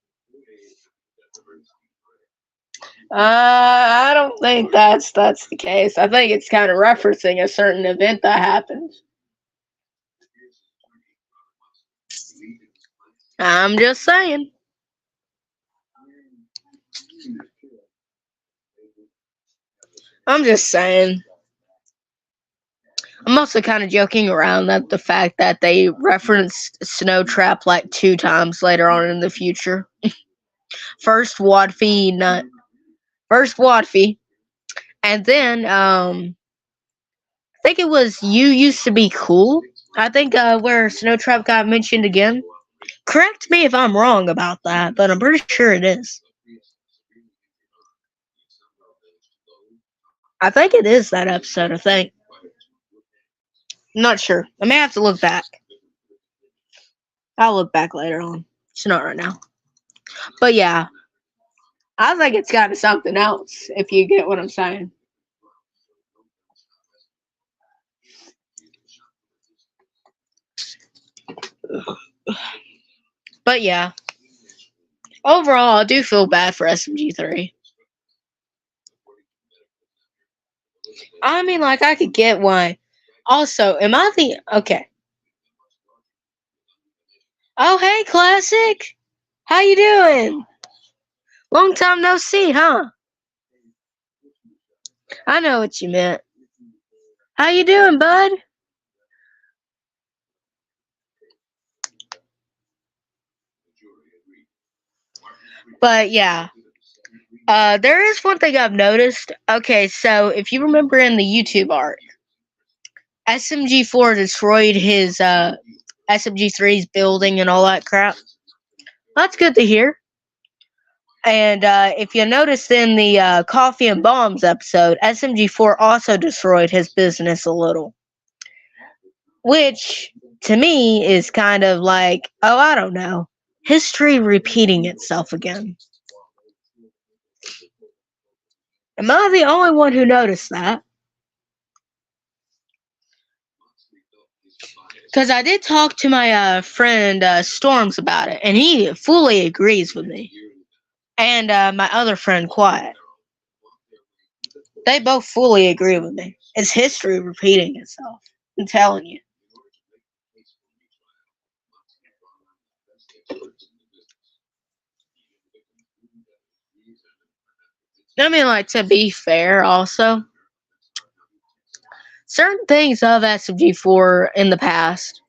I don't think that's the case. I think it's kind of referencing a certain event that happened. I'm just saying. I'm just saying. I'm also kind of joking around that the fact that they referenced Snow Trap like 2 times later on in the future. First Wadfie, and then I think it was You Used to Be Cool. I think where Snow Trap got mentioned again. Correct me if I'm wrong about that, but I'm pretty sure it is. I think it is that episode, I think. I'm not sure. I may have to look back. I'll look back later on. It's not right now. But yeah, I think it's got to something else, if you get what I'm saying. But yeah, overall, I do feel bad for SMG3. I mean, like, I could get why. Also, am I the. Okay. Oh, hey, Classic! How you doing? Long time no see, huh? I know what you meant. How you doing, bud? But yeah, there is one thing I've noticed. Okay, so if you remember in the YouTube art, SMG4 destroyed his SMG3's building and all that crap. That's good to hear. And if you noticed in the Coffee and Bombs episode, SMG4 also destroyed his business a little. Which, to me, is kind of like, oh, I don't know, history repeating itself again. Am I the only one who noticed that? Because I did talk to my friend Storms about it, and he fully agrees with me. And my other friend Quiet. They both fully agree with me. It's history repeating itself. I'm telling you. I mean, like, to be fair, also, certain things of SMG4 in the past.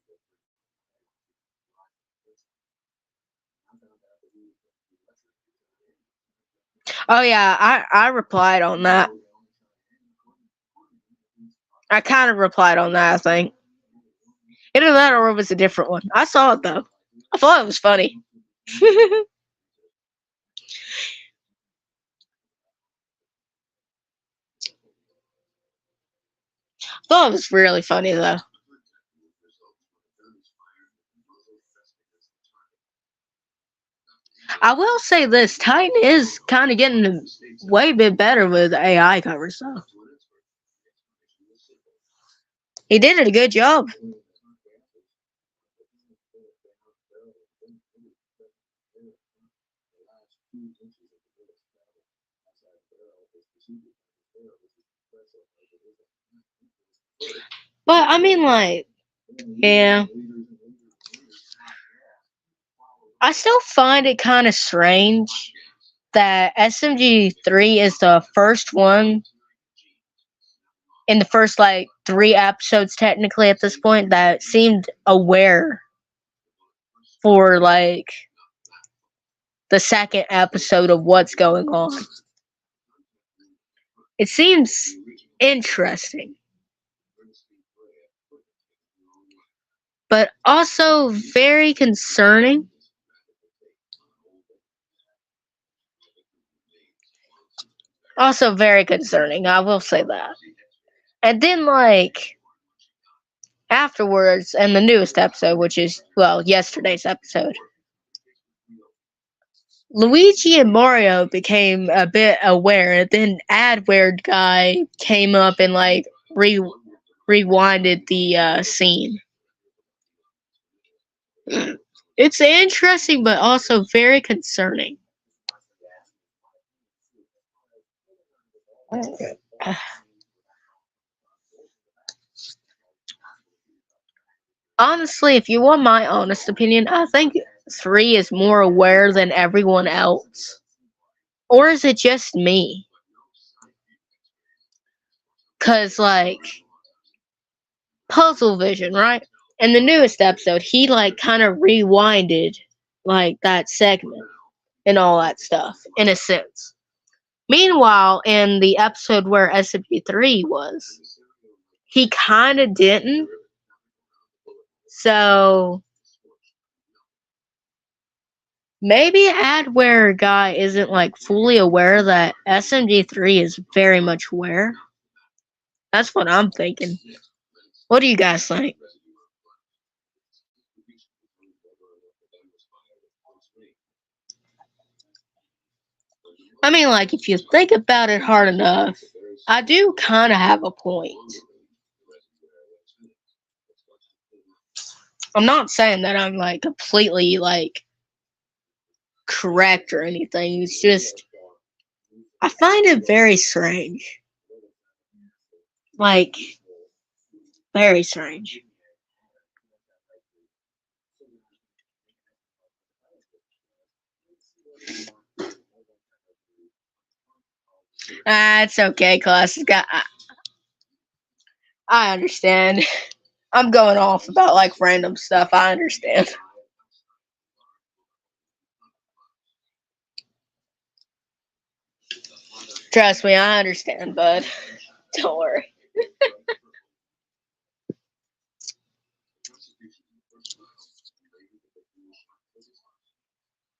Oh, yeah, I replied on that. I kind of replied on that, I think. Either that or it was a different one. I saw it, though. I thought it was funny. Thought it was really funny, though. I will say this: Titan is kind of getting way bit better with AI covers, though. He did a good job. But I mean, like, yeah, I still find it kind of strange that SMG3 is the first one in the first like 3 episodes, technically at this point, that seemed aware for like the second episode of what's going on. It seems interesting, but also very concerning. Also very concerning, I will say that. And then, like, afterwards, in the newest episode, which is, well, yesterday's episode, Luigi and Mario became a bit aware, and then Adware guy came up and, like, rewinded the scene. It's interesting, but also very concerning. Honestly, if you want my honest opinion, I think 3 is more aware than everyone else. Or is it just me? Because, like, Puzzle Vision, right? In the newest episode, he, like, kind of rewinded, like, that segment and all that stuff, in a sense. Meanwhile, in the episode where SMG3 was, he kind of didn't. So, maybe Adware guy isn't, like, fully aware that SMG3 is very much aware. That's what I'm thinking. What do you guys think? I mean, like, if you think about it hard enough, I do kind of have a point. I'm not saying that I'm, like, completely, like, correct or anything. It's just, I find it very strange. Like, very strange. Ah, it's okay, class. I understand. I'm going off about, like, random stuff. I understand. Trust me, I understand, bud. Don't worry.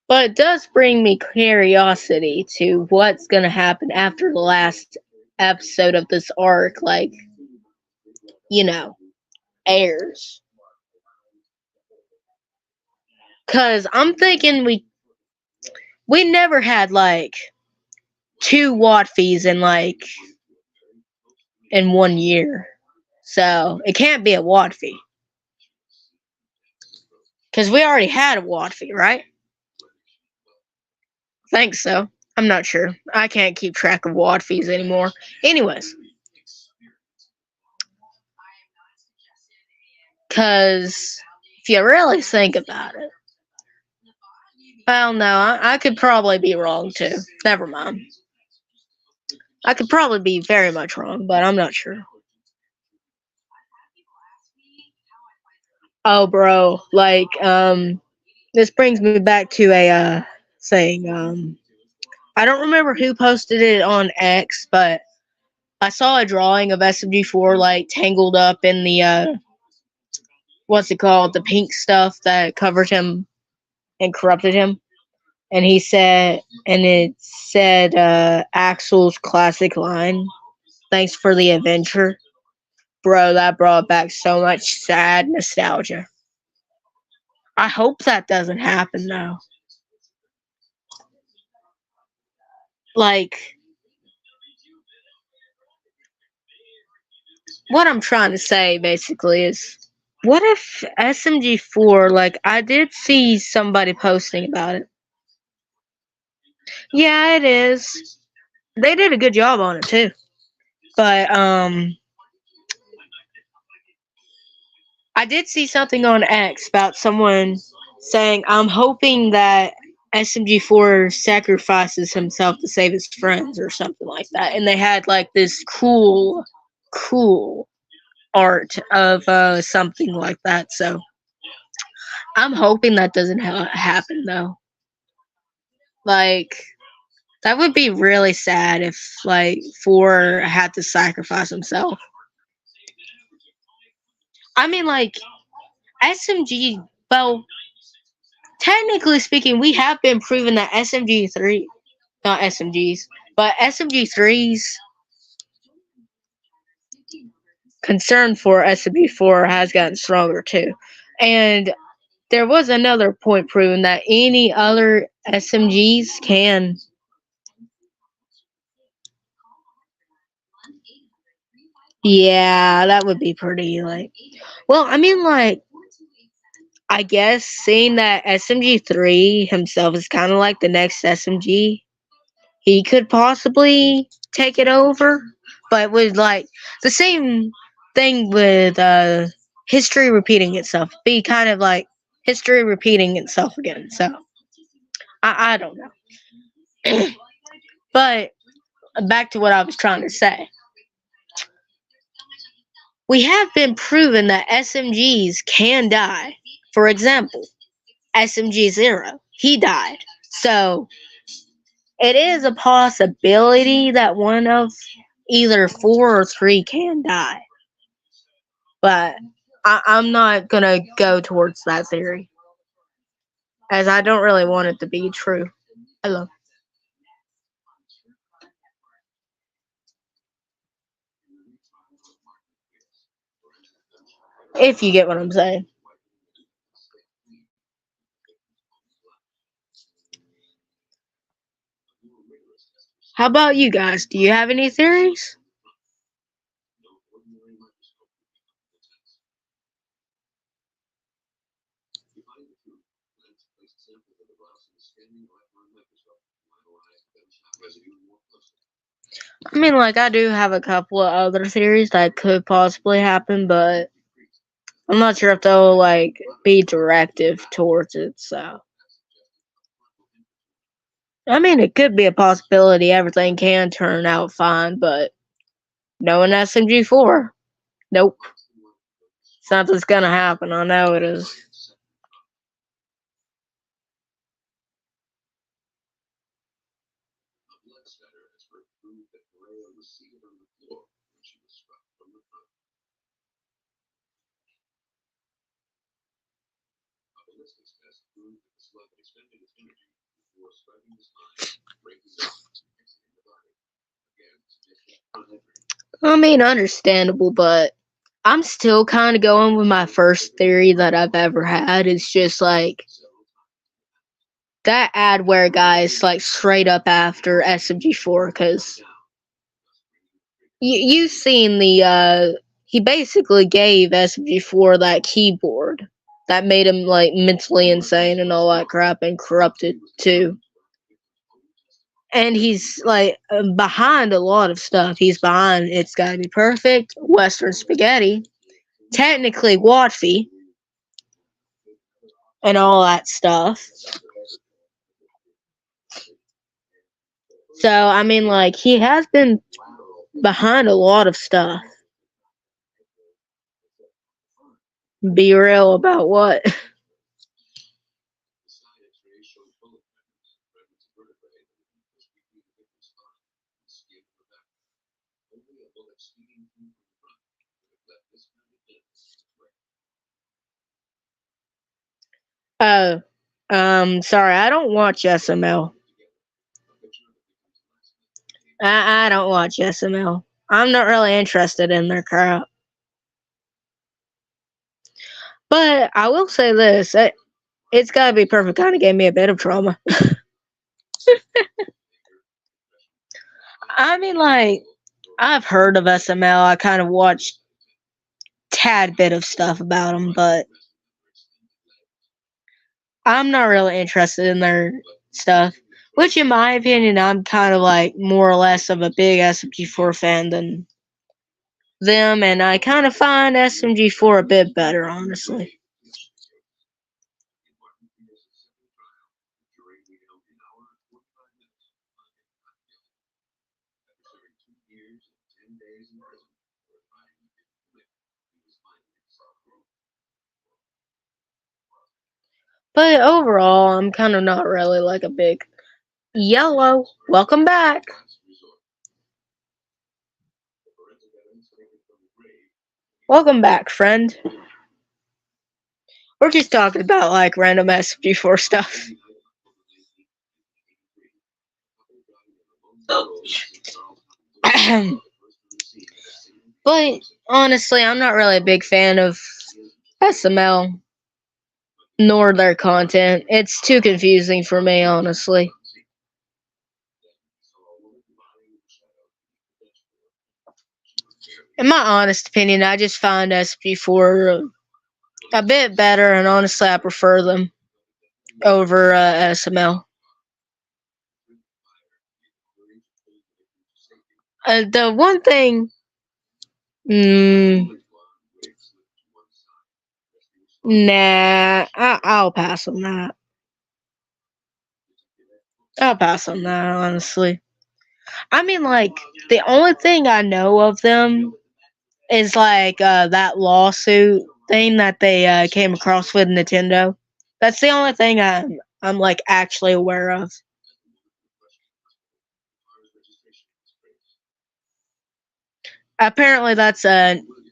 But it does bring me curiosity to what's going to happen after the last episode of this arc, like, you know, airs. Cause I'm thinking we never had like two watt fees in like in 1 year. So it can't be a watt fee. Cause we already had a watt fee, right? I think so. I'm not sure. I can't keep track of watt fees anymore. Anyways, cause if you really think about it, well, no, I could probably be wrong too. Never mind. I could probably be very much wrong, but I'm not sure. Oh, bro, like, this brings me back to a thing. I don't remember who posted it on X, but I saw a drawing of SMG4 like tangled up in the what's it called, the pink stuff that covered him and corrupted him. And it said Axel's classic line, "Thanks for the adventure." Bro, that brought back so much sad nostalgia. I hope that doesn't happen though. Like, what I'm trying to say basically is, what if SMG4, like, I did see somebody posting about it. Yeah, it is. They did a good job on it too. But I did see something on X about someone saying, "I'm hoping that SMG4 sacrifices himself to save his friends," or something like that. And they had like this cool art of something like that. So I'm hoping that doesn't happen though. Like, that would be really sad if like Four had to sacrifice himself. I mean, like, SMG. Well, technically speaking, we have been proven that SMG3, not SMGs, but SMG3's concern for SMG4 has gotten stronger too. And there was another point proven that any other SMGs can. Yeah, that would be pretty, like. Well, I mean, like, I guess seeing that SMG3 himself is kind of like the next SMG, he could possibly take it over. But with, like, the same thing with history repeating itself, be kind of like history repeating itself again. So, I don't know. But back to what I was trying to say. We have been proven that SMGs can die. For example, SMG Zero, he died. So it is a possibility that one of either four or three can die. But I'm not gonna go towards that theory, as I don't really want it to be true. Hello. If you get what I'm saying. How about you guys? Do you have any theories? I mean, like, I do have a couple of other theories that could possibly happen, but I'm not sure if they'll, like, be directive towards it, so. I mean, it could be a possibility everything can turn out fine, but knowing SMG4, nope. Something's gonna happen, I know it is. I mean, understandable, but I'm still kind of going with my first theory that I've ever had. It's just like that adware guy is like straight up after SMG4 because you've seen he basically gave SMG4 that keyboard that made him like mentally insane and all that crap and corrupted too. And he's like behind a lot of stuff. He's behind It's Gotta Be Perfect, Western Spaghetti, technically Watfy, and all that stuff. So I mean, like he has been behind a lot of stuff. Be real about what? Oh, sorry, I don't watch SML. I don't watch SML. I'm not really interested in their crap. But I will say this: It's Gotta Be Perfect kind of gave me a bit of trauma. I mean, like I've heard of SML. I kind of watched tad bit of stuff about them, but I'm not really interested in their stuff. Which, in my opinion, I'm kind of like more or less of a big SMG4 fan than them, and I kind of find SMG4 a bit better, honestly. But overall, I'm kind of not really like a big yellow. Welcome back. Welcome back, friend. We're just talking about like random SMG4 stuff. But honestly, I'm not really a big fan of SML nor their content. It's too confusing for me, honestly. In my honest opinion, I just find SP4 a bit better, and honestly, I prefer them over SML. The one thing, mm, nah, I'll pass on that. I'll pass on that, honestly. I mean, like, the only thing I know of them is like that lawsuit thing that they came across with Nintendo. That's the only thing I'm like actually aware of. Apparently, that's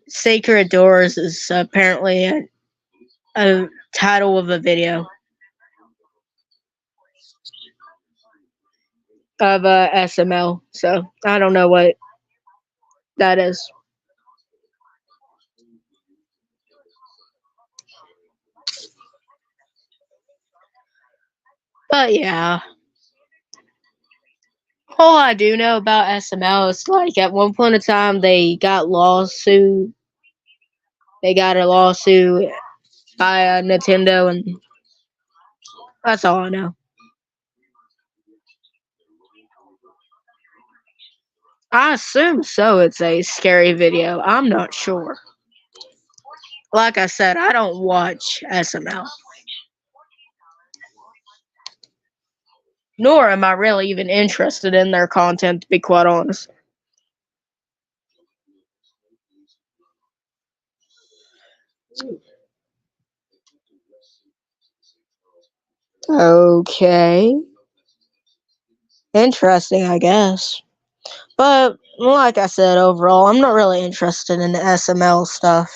Sacred Doors is apparently a title of a video of SML. So I don't know what that is. But yeah, all I do know about SML is like at one point in time they got a lawsuit by Nintendo, and that's all I know. I assume so. It's a scary video. I'm not sure. Like I said, I don't watch SML, nor am I really even interested in their content, to be quite honest. Okay, interesting, I guess. But like I said, overall, I'm not really interested in the SML stuff.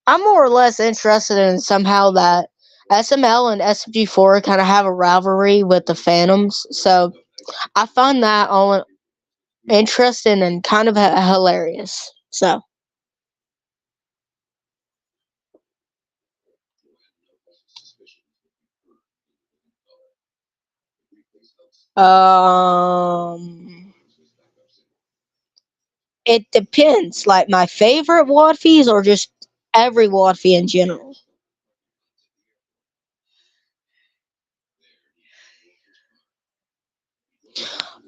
I'm more or less interested in somehow that SML and SMG4 kind of have a rivalry with the Phantoms, so I find that all interesting and kind of hilarious. So, um, it depends. Like my favorite Wadfies or just every Wadfie in general.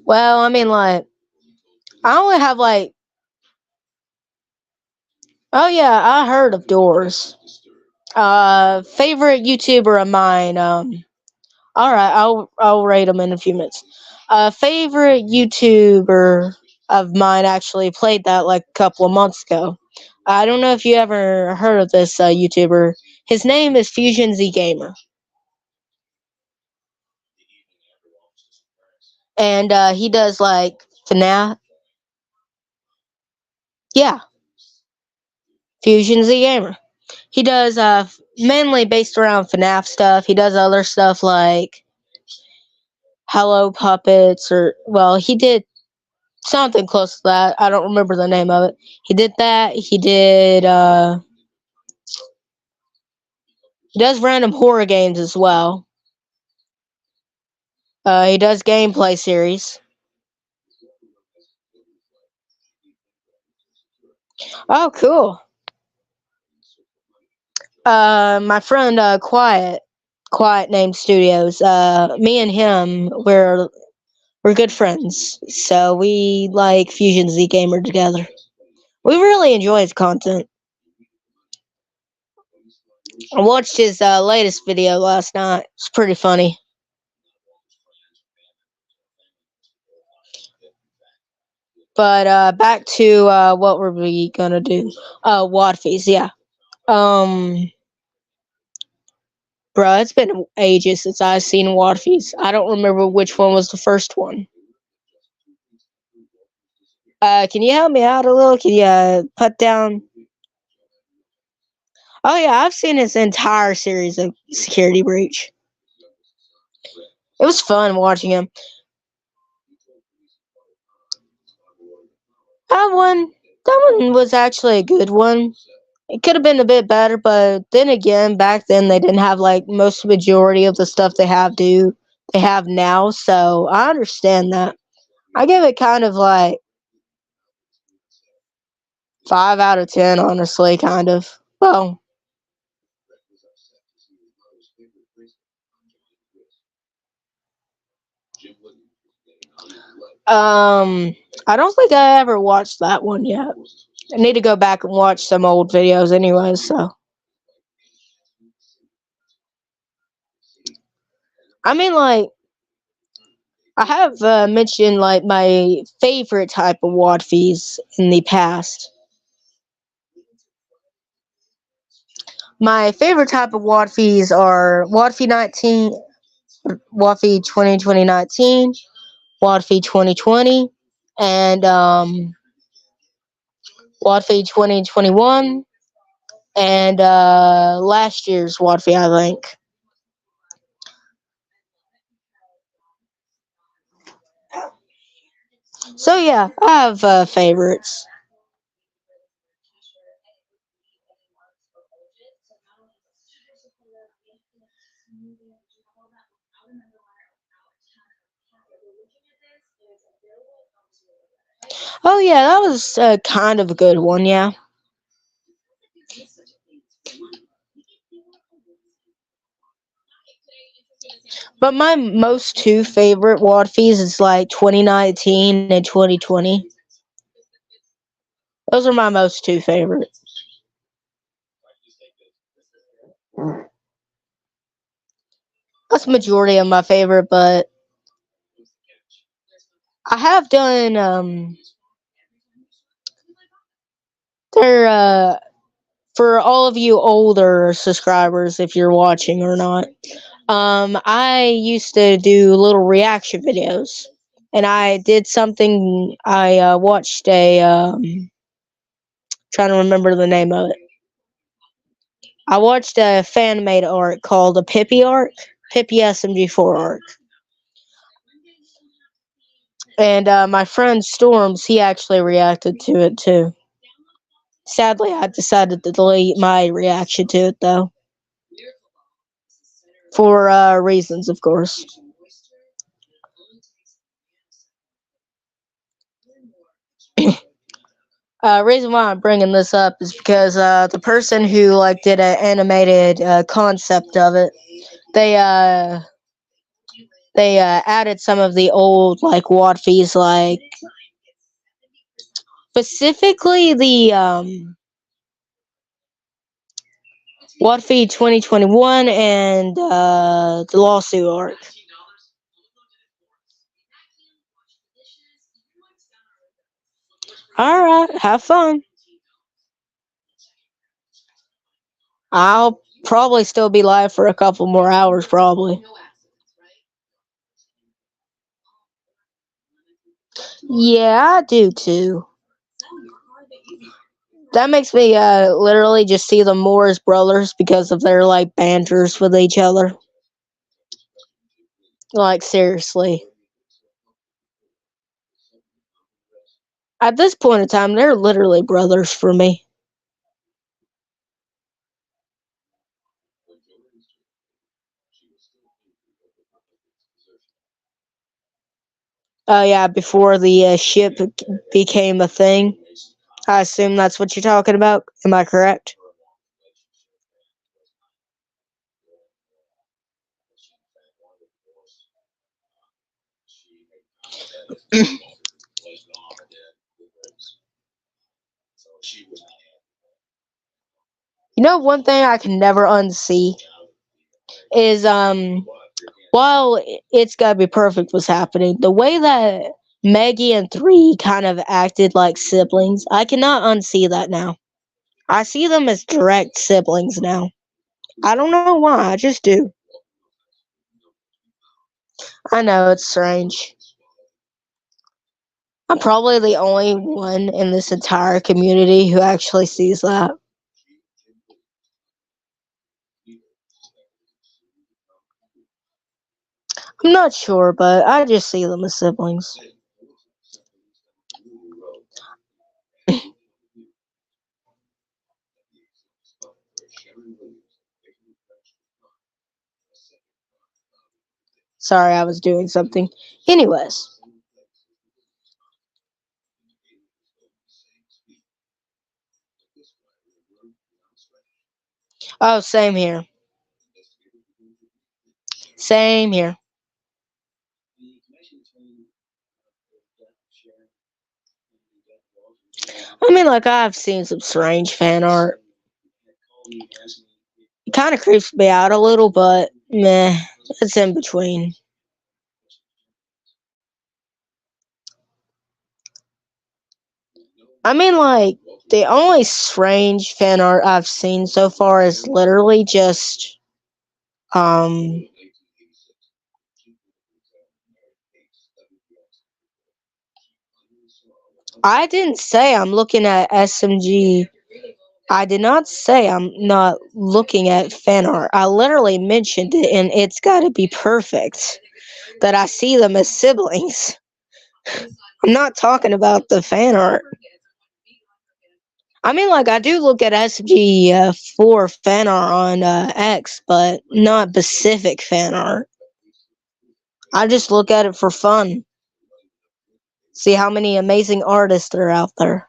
Well, I mean, like I only have like, oh yeah, I heard of Doors. Favorite YouTuber of mine. All right, I'll rate them in a few minutes. Favorite YouTuber of mine actually played that like a couple of months ago. I don't know if you ever heard of this YouTuber. His name is Fusion Z Gamer, and he does like FNAF. Yeah, Fusion Z Gamer. He does mainly based around FNAF stuff. He does other stuff like Hello Puppets, or well, he did something close to that. I don't remember the name of it. He did that. He does random horror games as well. He does gameplay series. Oh, cool. My friend Quiet Name Studios. Me and him, we're good friends. So we like Fusion Z Gamer together. We really enjoy his content. I watched his latest video last night. It's pretty funny. But back to what were we gonna do? Wadfies, yeah. Um, Bruh, it's been ages since I've seen Wadfies. I don't remember which one was the first one. Can you help me out a little? Can you put down? Oh yeah, I've seen his entire series of Security Breach. It was fun watching him. That one was actually a good one. It could have been a bit better, but then again, back then they didn't have like most majority of the stuff they have now. So I understand that. I give it kind of like 5 out of 10, honestly, kind of. Well, um, I don't think I ever watched that one yet. I need to go back and watch some old videos, anyways. So I mean, like I have mentioned like my favorite type of wad fees in the past. My favorite type of wad fees are wad fee 19, wad fee 2019, wad fee 2020, and wad fee 2021, and last year's wad fee, I think. So yeah, I have favorites. Oh yeah, that was kind of a good one. Yeah, but my most two favorite wad fees is like 2019 and 2020. Those are my most two favorite. That's majority of my favorite, but I have done there for all of you older subscribers if you're watching or not. I used to do little reaction videos, and I did something. I watched a trying to remember the name of it. I watched a fan made art called a Pippi arc, Pippi SMG4 arc, and my friend Storms he actually reacted to it too. Sadly, I decided to delete my reaction to it though, for reasons, of course. Reason why I'm bringing this up is because the person who like did an animated concept of it, they uh they added some of the old like wad fees, like specifically the wad fee 2021 and the lawsuit arc. All right, have fun. I'll probably still be live for a couple more hours, probably. Yeah, I do too. That makes me literally just see them more as brothers because of their like banters with each other. Like seriously. At this point in time, they're literally brothers for me. Oh yeah, before the ship became a thing. I assume that's what you're talking about. Am I correct? You know, one thing I can never unsee is while it's gotta be perfect was happening, the way that Maggie and Three kind of acted like siblings, I cannot unsee that now. I see them as direct siblings now. I don't know why, I just do. I know it's strange. I'm probably the only one in this entire community who actually sees that. I'm not sure, but I just see them as siblings. Sorry, I was doing something. Anyways. Oh, same here. Same here. I mean, like, I've seen some strange fan art. It kind of creeps me out a little, but meh, it's in between. I mean, like, the only strange fan art I've seen so far is literally just, um, I didn't say I'm looking at SMG. I did not say I'm not looking at fan art. I literally mentioned it, and it's got to be perfect that I see them as siblings. I'm not talking about the fan art. I mean, like, I do look at SG 4 fan art on X, but not Pacific fan art. I just look at it for fun. See how many amazing artists are out there.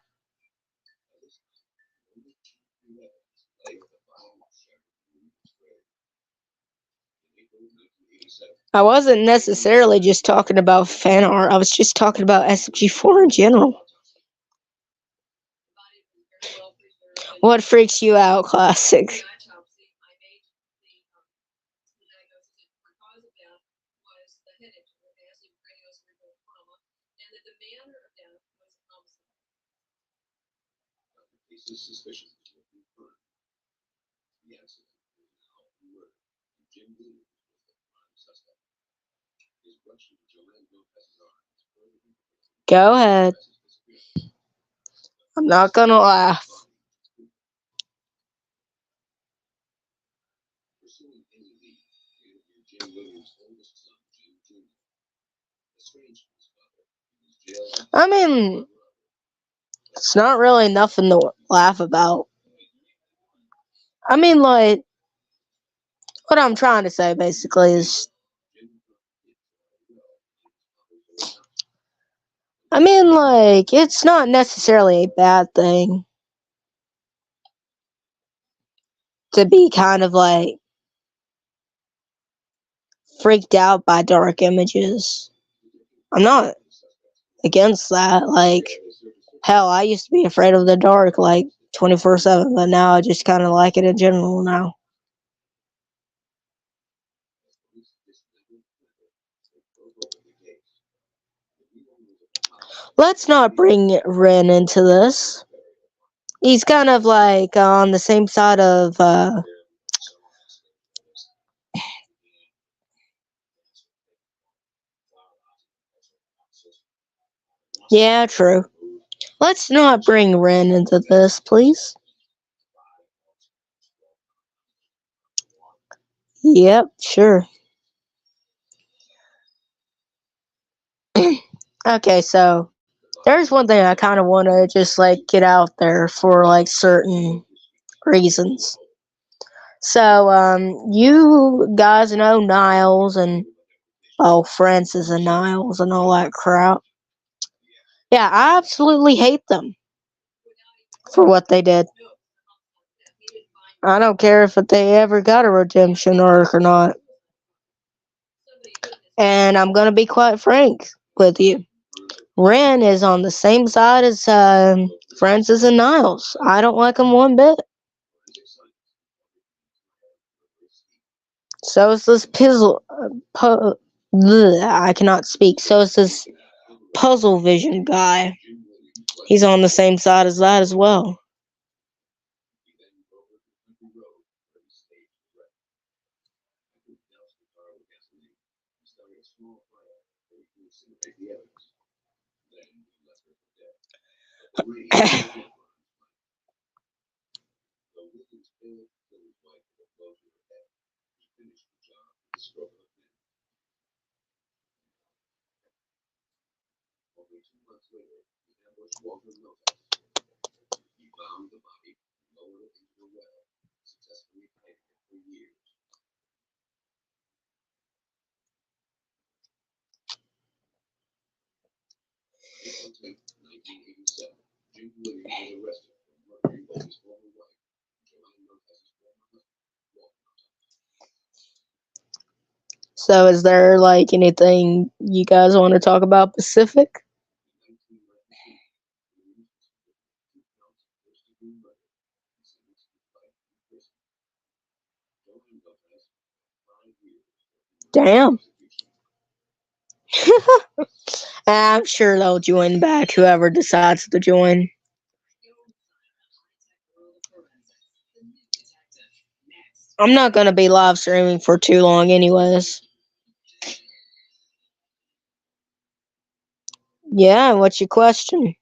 I wasn't necessarily just talking about fan art. I was just talking about SG4 in general. What freaks you out, Classic? Go ahead. I'm not gonna laugh. I mean, it's not really nothing to laugh about. I mean, like, what I'm trying to say basically is, I mean, like, it's not necessarily a bad thing to be kind of like freaked out by dark images. I'm not against that. Like, hell, I used to be afraid of the dark like 24/7, but now I just kind of like it in general now. Let's not bring Ren into this. He's kind of like on the same side of, yeah, true. Let's not bring Ren into this, please. Yep, sure. Okay, so there's one thing I kind of want to just like get out there for like certain reasons. So, you guys know Niles and, oh, Francis and Niles and all that crap. Yeah, I absolutely hate them for what they did. I don't care if they ever got a redemption arc or not. And I'm gonna be quite frank with you. Ren is on the same side as Francis and Niles. I don't like them one bit. So is this I cannot speak. So is this puzzle vision guy. He's on the same side as that as well. So is there like anything you guys want to talk about Pacific? Damn. I'm sure they'll join back, whoever decides to join. I'm not gonna be live streaming for too long anyways. Yeah, what's your question?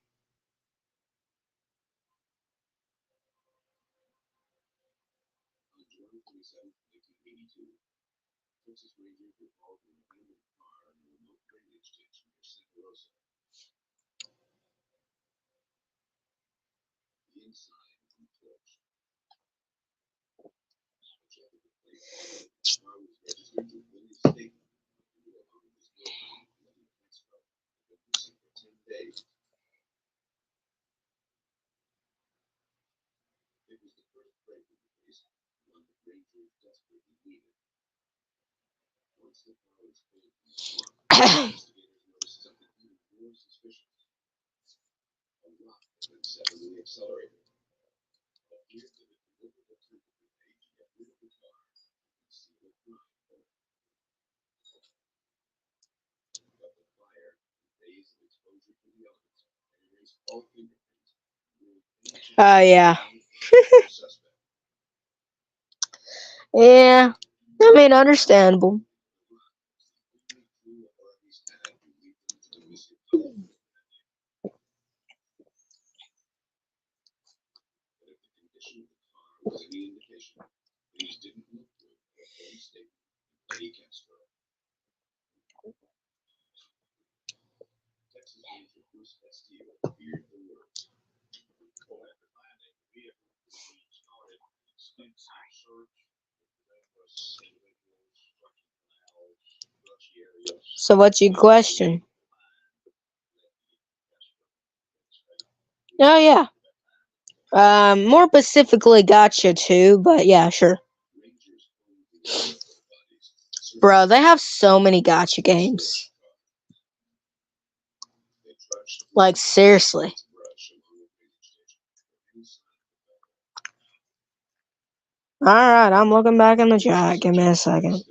Yeah. Yeah. I mean, understandable. So, what's your question? Oh, yeah. More specifically, gotcha too, but yeah, sure. Bro, they have so many gotcha games. Like, seriously. Alright, I'm looking back in the chat. Give me a second.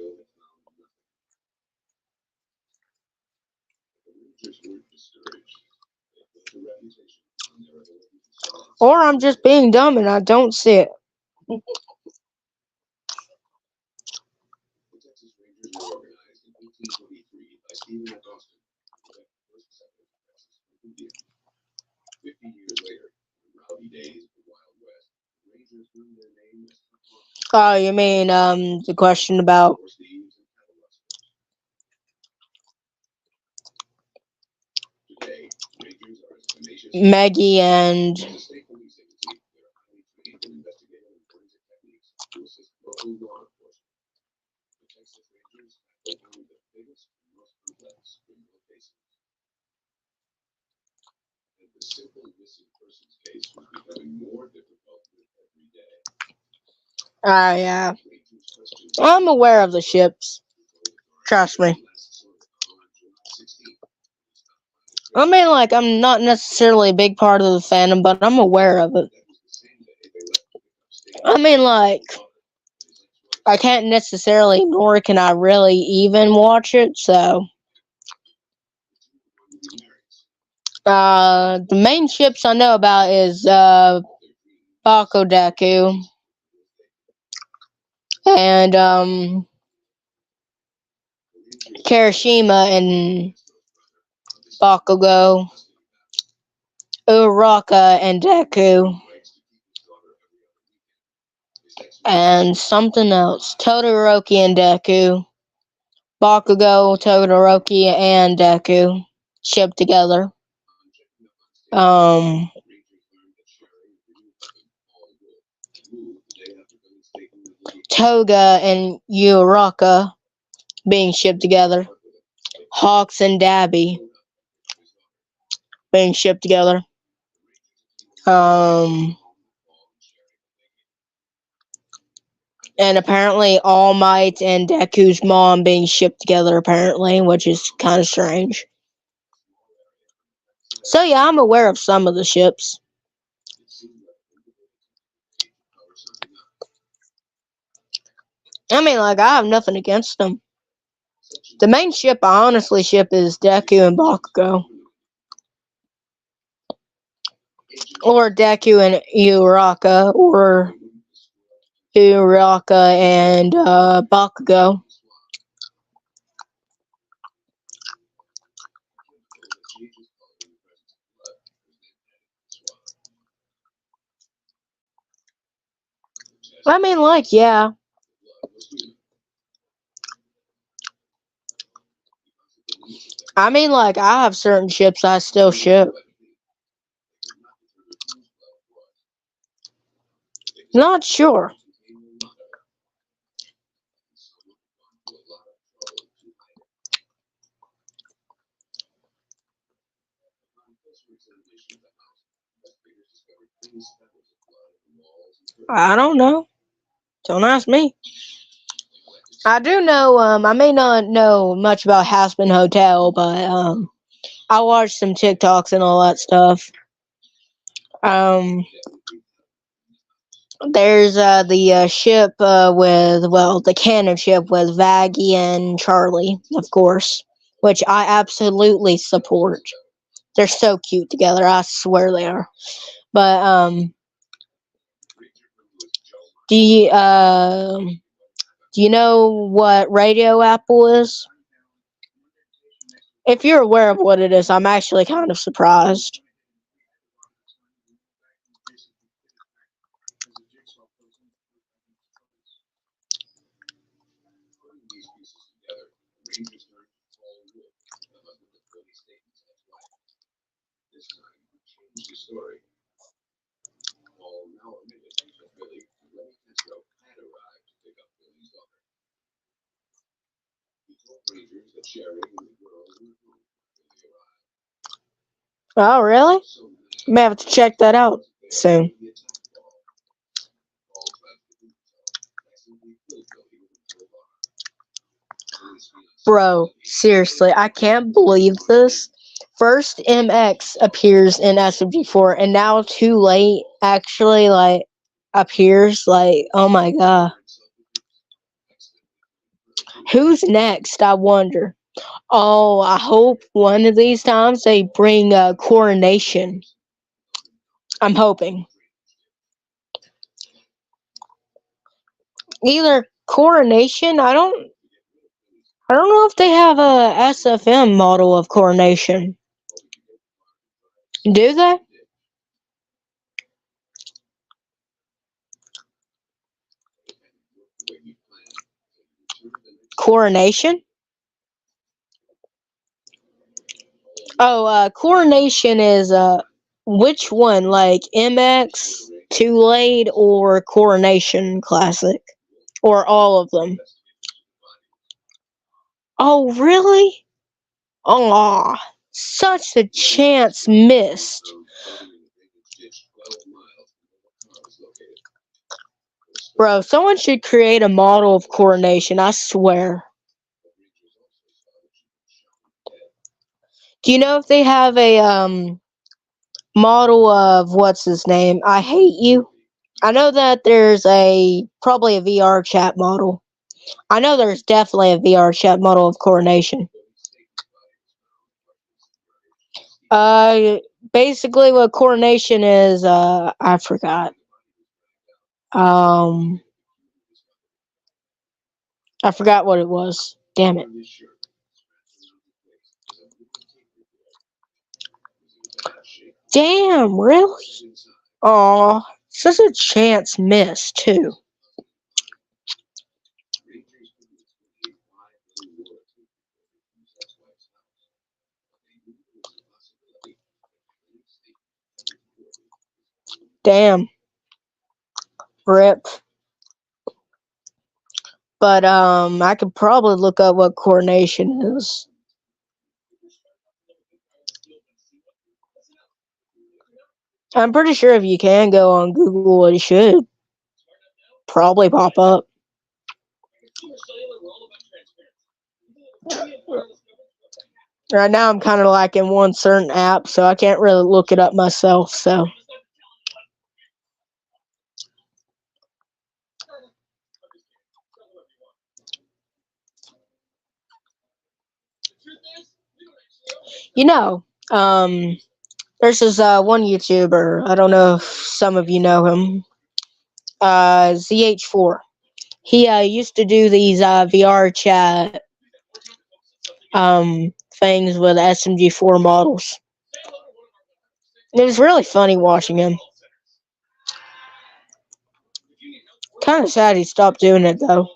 Or I'm just being dumb and I don't see it. Oh, you mean the question about Maggie and yeah. I'm aware of the ships. Trust me. I mean, like, I'm not necessarily a big part of the fandom, but I'm aware of it. I mean, like, I can't necessarily, nor can I really even watch it, so. The main ships I know about is, Bako Deku, and, Kirishima and Bakugo, Uraka and Deku, and something else. Todoroki and Deku. Bakugo, Todoroki, and Deku ship together. Um, Toga and Uraka being shipped together. Hawks and Dabby being shipped together. Um, and apparently All Might and Deku's mom being shipped together, apparently, which is kind of strange. So yeah, I'm aware of some of the ships. I mean, like, I have nothing against them. The main ship I honestly ship is Deku and Bakugo. Or Deku and Uraka, or Uraka and Bakugo. I mean, like, yeah. I mean, like, I have certain ships I still ship. Not sure. I don't know. Don't ask me. I do know. I may not know much about Haspen Hotel, but I watched some TikToks and all that stuff. Um, there's the ship with the cannon ship with Vaggie and Charlie, of course, which I absolutely support. They're so cute together. I swear they are. But do you do you know what Radio Apple is? If you're aware of what it is, I'm actually kind of surprised. Oh, really? May have to check that out soon. Bro, seriously, I can't believe this. First, MX appears in SMG4, and now Too Late actually appears. Oh my god, who's next? I wonder. Oh, I hope one of these times they bring Coronation. I'm hoping either Coronation. I don't know if they have a SFM model of Coronation. Do they? Coronation? Oh, Coronation is which one? Like MX, Too Late, or Coronation Classic, or all of them? Oh, really? Oh, such a chance missed, bro. Someone should create a model of Coronation. I swear. Do you know if they have a model of what's his name? I Hate You. I know that there's a probably a VR chat model. I know there's definitely a VR chat model of Coronation. Uh, basically, what Coronation is, I forgot. Um, I forgot what it was. Damn it. Damn, really? Aw, such a chance miss, too. Damn, rip. But, I could probably look up what Coronation is. I'm pretty sure if you can go on Google, it should probably pop up. Right now, I'm kind of like in one certain app, so I can't really look it up myself. So, you know, there's this one YouTuber. I don't know if some of you know him. ZH4. He used to do these VR chat things with SMG4 models. It was really funny watching him. Kind of sad he stopped doing it though.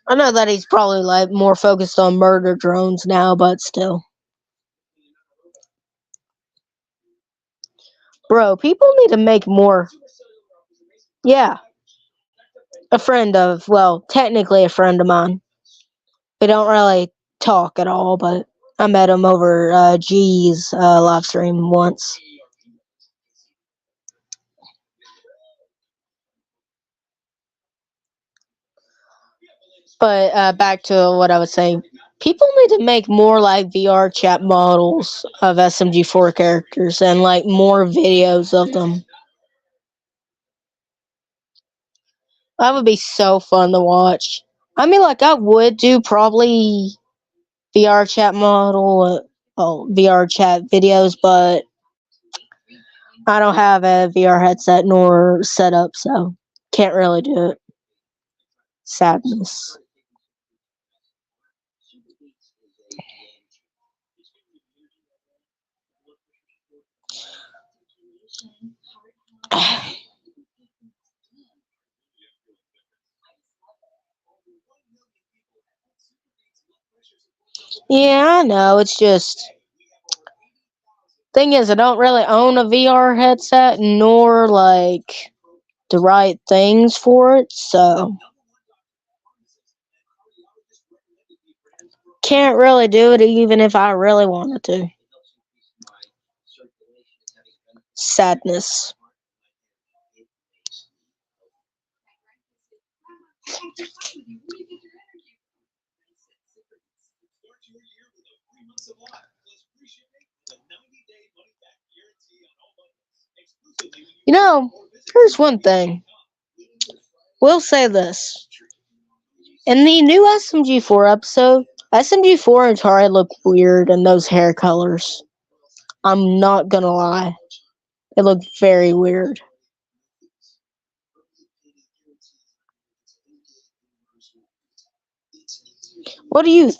I know that he's probably like more focused on murder drones now, but still. Bro, people need to make more. Yeah, a friend of, well, technically a friend of mine. We don't really talk at all, but I met him over G's live stream once. But back to what I was saying. People need to make more like VR chat models of SMG4 characters and like more videos of them. That would be so fun to watch. I mean, like, I would do probably VR chat model, VR chat videos, but I don't have a VR headset nor setup, so can't really do it. Sadness. Yeah, I know. It's just thing is, I don't really own a VR headset nor like the right things for it, so can't really do it even if I really wanted to. Sadness. You know, here's one thing. We'll say this. In the new SMG4 episode, SMG4 and Tari look weird in those hair colors. I'm not gonna lie. It looked very weird. What do you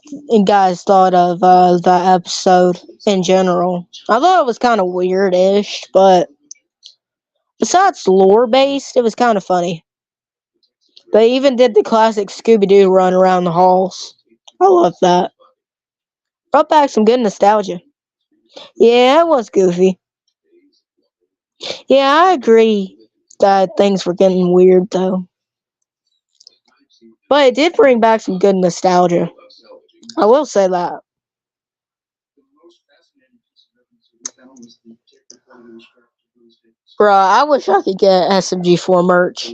guys thought of that episode in general? I thought it was kind of weird-ish, but besides lore based, it was kind of funny. They even did the classic Scooby Doo run around the halls. I love that. Brought back some good nostalgia. Yeah, it was goofy. Yeah, I agree that things were getting weird though. But it did bring back some good nostalgia. I will say that. Bruh, I wish I could get SMG4 merch.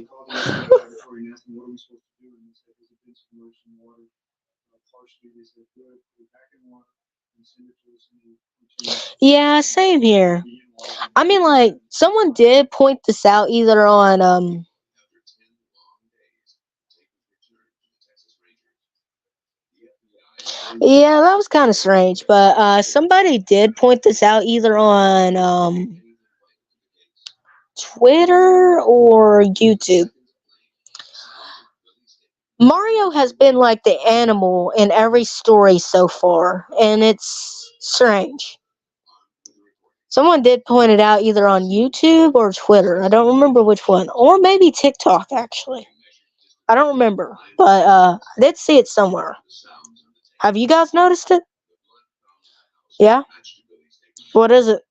Yeah, same here. I mean, like, someone did point this out either on, yeah, that was kind of strange, but, somebody did point this out either on, Twitter or YouTube. Mario has been like the animal in every story so far, and it's strange. Someone did point it out either on YouTube or Twitter. I don't remember which one. Or maybe TikTok, actually. I don't remember. But I did see it somewhere. Have you guys noticed it? Yeah? What is it?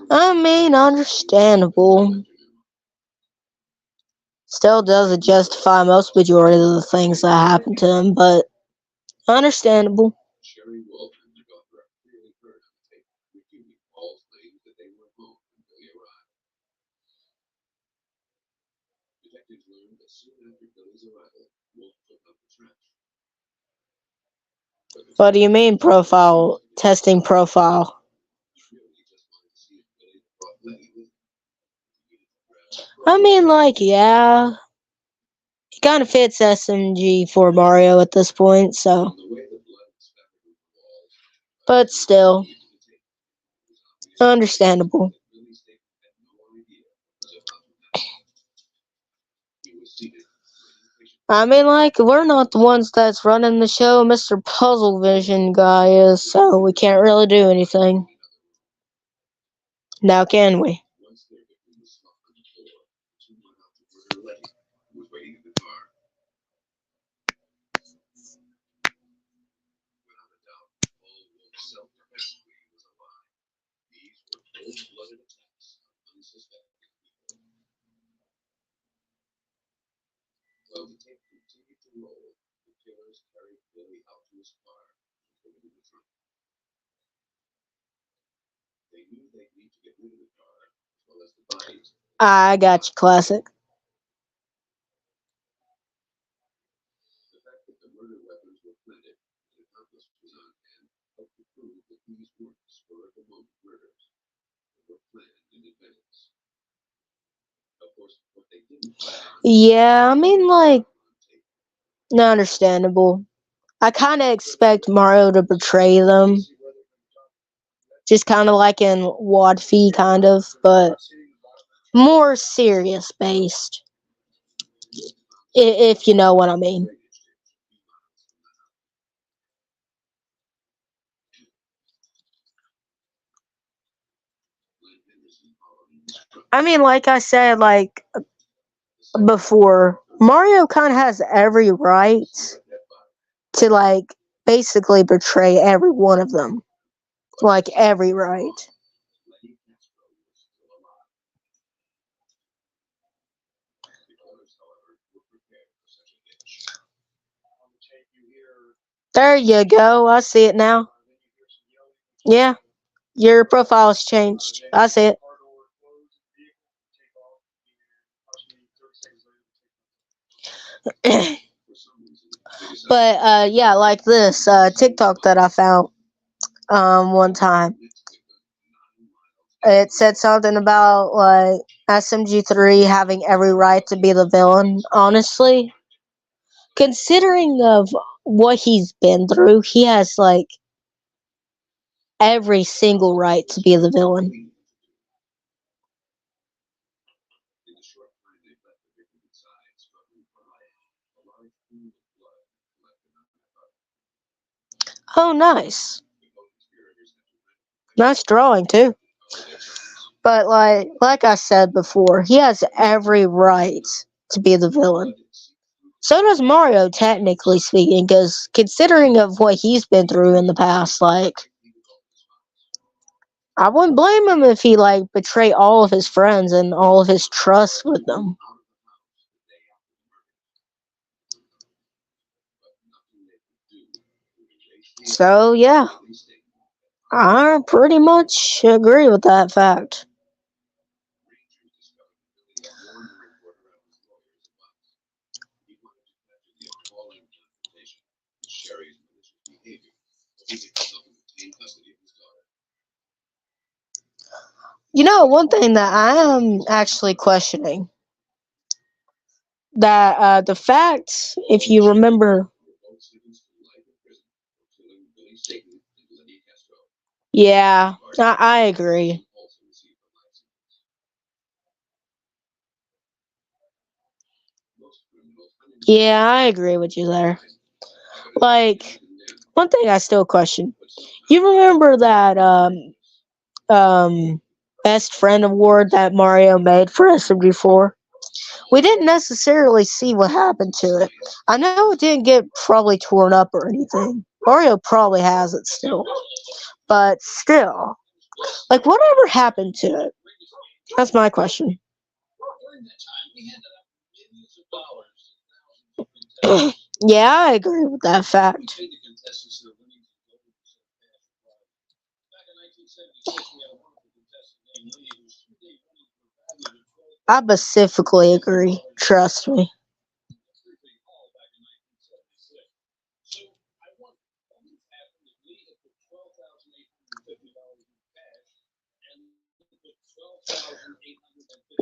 I mean, understandable. Still doesn't justify most majority of the things that happen to him, but understandable. What do you mean profile? Testing profile? I mean, like, yeah. It kind of fits SMG for Mario at this point, so. But still, understandable. I mean, like, we're not the ones that's running the show. Mr. Puzzle Vision guy is, so we can't really do anything. Now, can we? I got you, classic. Yeah, I mean, like, not understandable. I kind of expect Mario to betray them, just kind of like in Wadfee, kind of, but more serious based, if you know what I mean. I mean, like I said, like before, Mario kind of has every right to like basically betray every one of them, like every right. There you go. I see it now. Yeah, your profile's changed. I see it. But yeah, like this TikTok that I found one time. It said something about like SMG3 having every right to be the villain. Honestly, considering of what he's been through, he has like every single right to be the villain. Oh, nice, nice drawing too. But like I said before, he has every right to be the villain. So does Mario, technically speaking, because considering of what he's been through in the past, like I wouldn't blame him if he like betrayed all of his friends and all of his trust with them. So yeah, I pretty much agree with that fact. You know, one thing that I am actually questioning that the fact, if you remember, yeah, I agree. Yeah, I agree with you there. Like one thing I still question. You remember that um best friend award that Mario made for SMG4? We didn't necessarily see what happened to it. I know it didn't get probably torn up or anything. Mario probably has it still. But still, like whatever happened to it? That's my question. Yeah, I agree with that fact. I specifically agree. Trust me.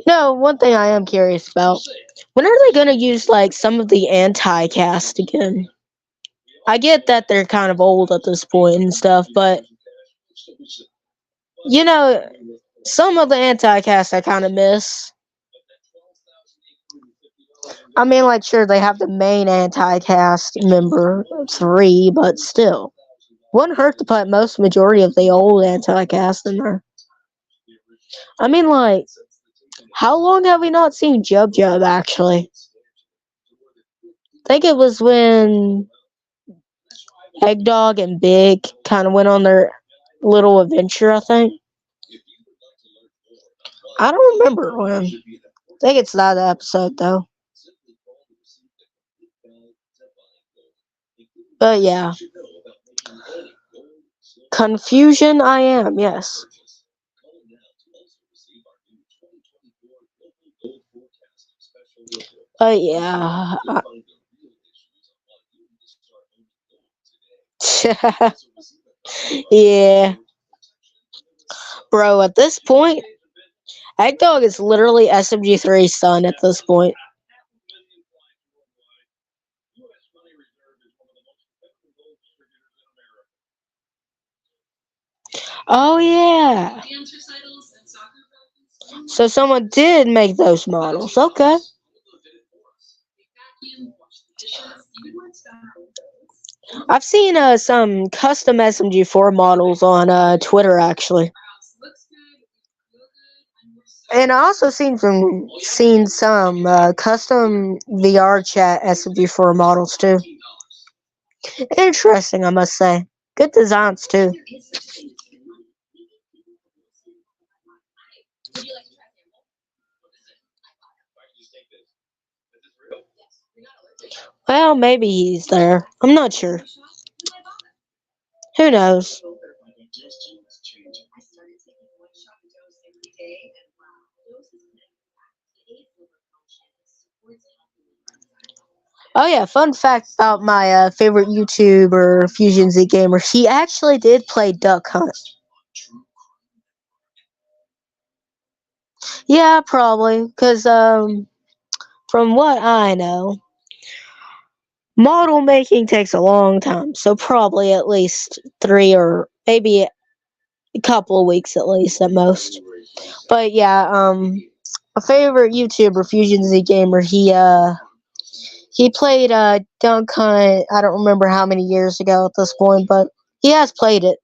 No, one thing I am curious about. When are they gonna use like some of the anti-cast again? I get that they're kind of old at this point and stuff, but you know, some of the anti-cast I kind of miss. I mean, like, sure, they have the main anti-cast member, 3, but still. Wouldn't hurt to put most majority of the old anti-cast in there. I mean, like, how long have we not seen Jub Jub, actually? I think it was when Egg Dog and Big kind of went on their little adventure, I think. I don't remember when. I think it's that episode, though. But yeah. Confusion I am, yes. But yeah. Yeah. Bro, at this point, Egg Dog is literally SMG3's son at this point. Oh, yeah. So someone did make those models. Okay. I've seen some custom SMG4 models on Twitter, actually. And I also seen some custom VR chat SMG4 models, too. Interesting, I must say. Good designs, too. Well, maybe he's there. I'm not sure. Who knows? Oh yeah, fun fact about my favorite YouTuber, Fusion Z Gamer. He actually did play Duck Hunt. Yeah, probably, because from what I know, model making takes a long time, so probably at least 3 or maybe a couple of weeks at least at most. But yeah, a favorite YouTuber, Fusion Z Gamer, he played Dunk Hunt. I don't remember how many years ago at this point, but he has played it.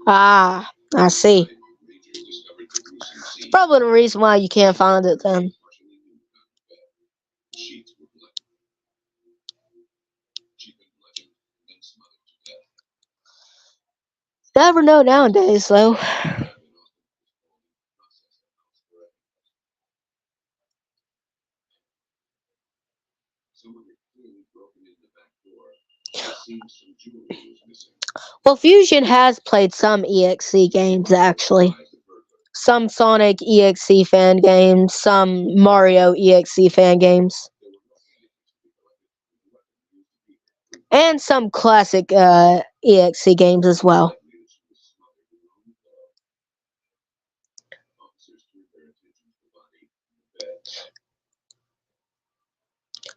Ah, I see. It's probably the reason why you can't find it then. Never know nowadays, though. Well, Fusion has played some EXE games, actually. Some Sonic EXE fan games, some Mario EXE fan games, and some classic EXE games as well.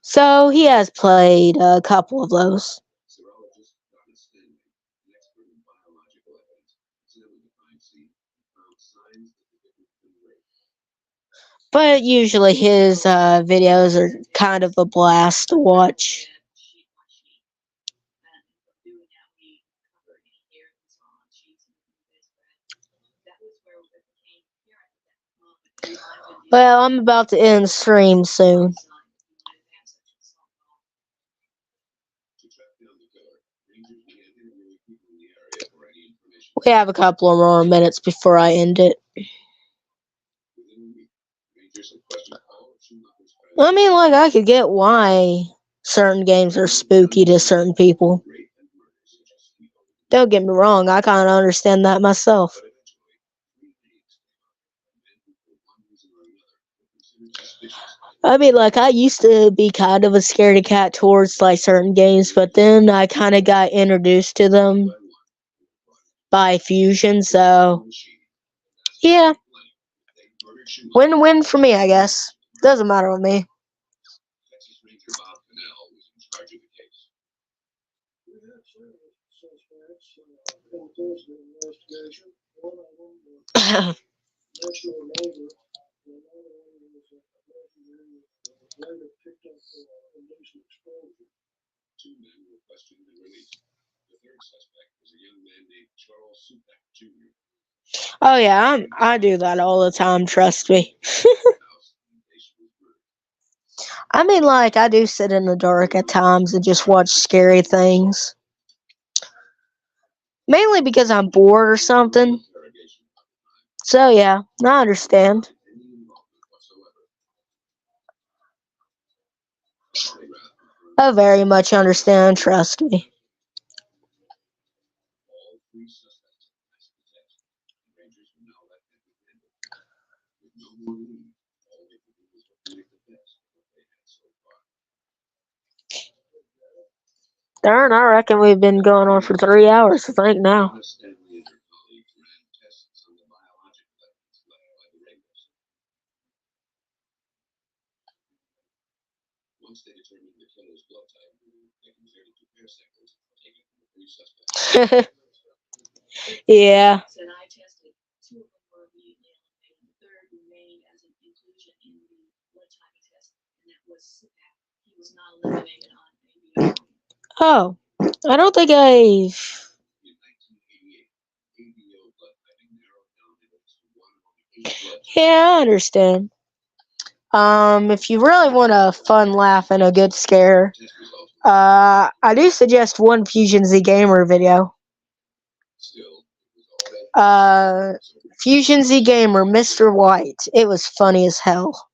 So he has played a couple of those. But usually his videos are kind of a blast to watch. Well, I'm about to end stream soon. We have a couple of more minutes before I end it. I mean, like, I could get why certain games are spooky to certain people. Don't get me wrong, I kind of understand that myself. I mean, like, I used to be kind of a scaredy cat towards, like, certain games, but then I kind of got introduced to them by Fusion, so, yeah. Win-win for me, I guess. Doesn't matter with me. Oh yeah, I do that all the time. Trust me. I mean, like I do sit in the dark at times and just watch scary things. Mainly because I'm bored or something. So yeah, I understand. I very much understand. Trust me. Darn, I reckon we've been going on for 3 hours. I think now. Yeah. Oh, I don't think I've. Yeah, I understand. If you really want a fun laugh and a good scare, I do suggest one Fusion Z Gamer video. Uh, Fusion Z Gamer, Mr. White. It was funny as hell.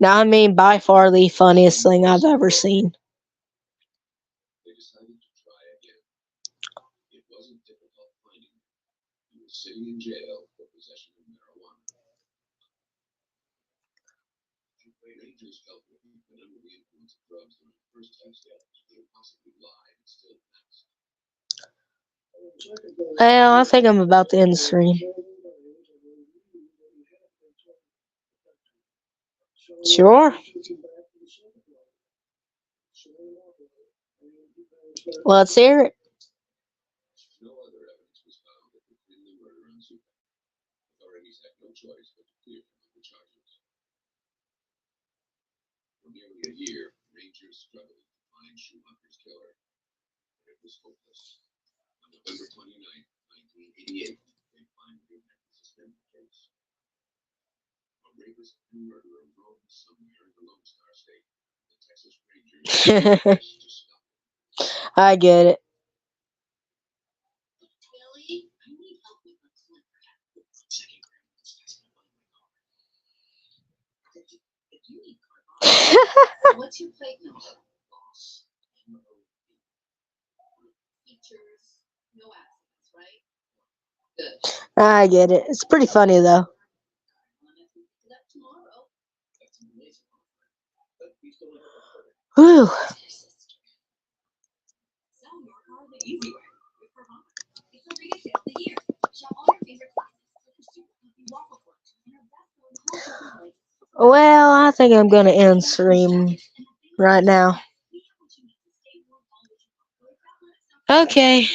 Now, I mean, by far the funniest thing I've ever seen. Well, I think I'm about to end the stream. Sure. Let's hear it. I get it. I get it. It's pretty funny though. Whew. Well, I think I'm gonna end stream right now. Okay.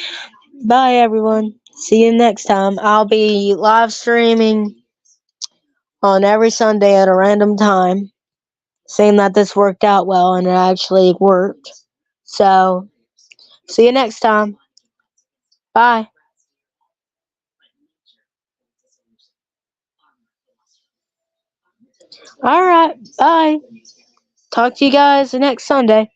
Bye everyone. See you next time. I'll be live streaming on every Sunday at a random time. Saying that this worked out well and it actually worked. So, see you next time. Bye. Alright, bye. Talk to you guys next Sunday.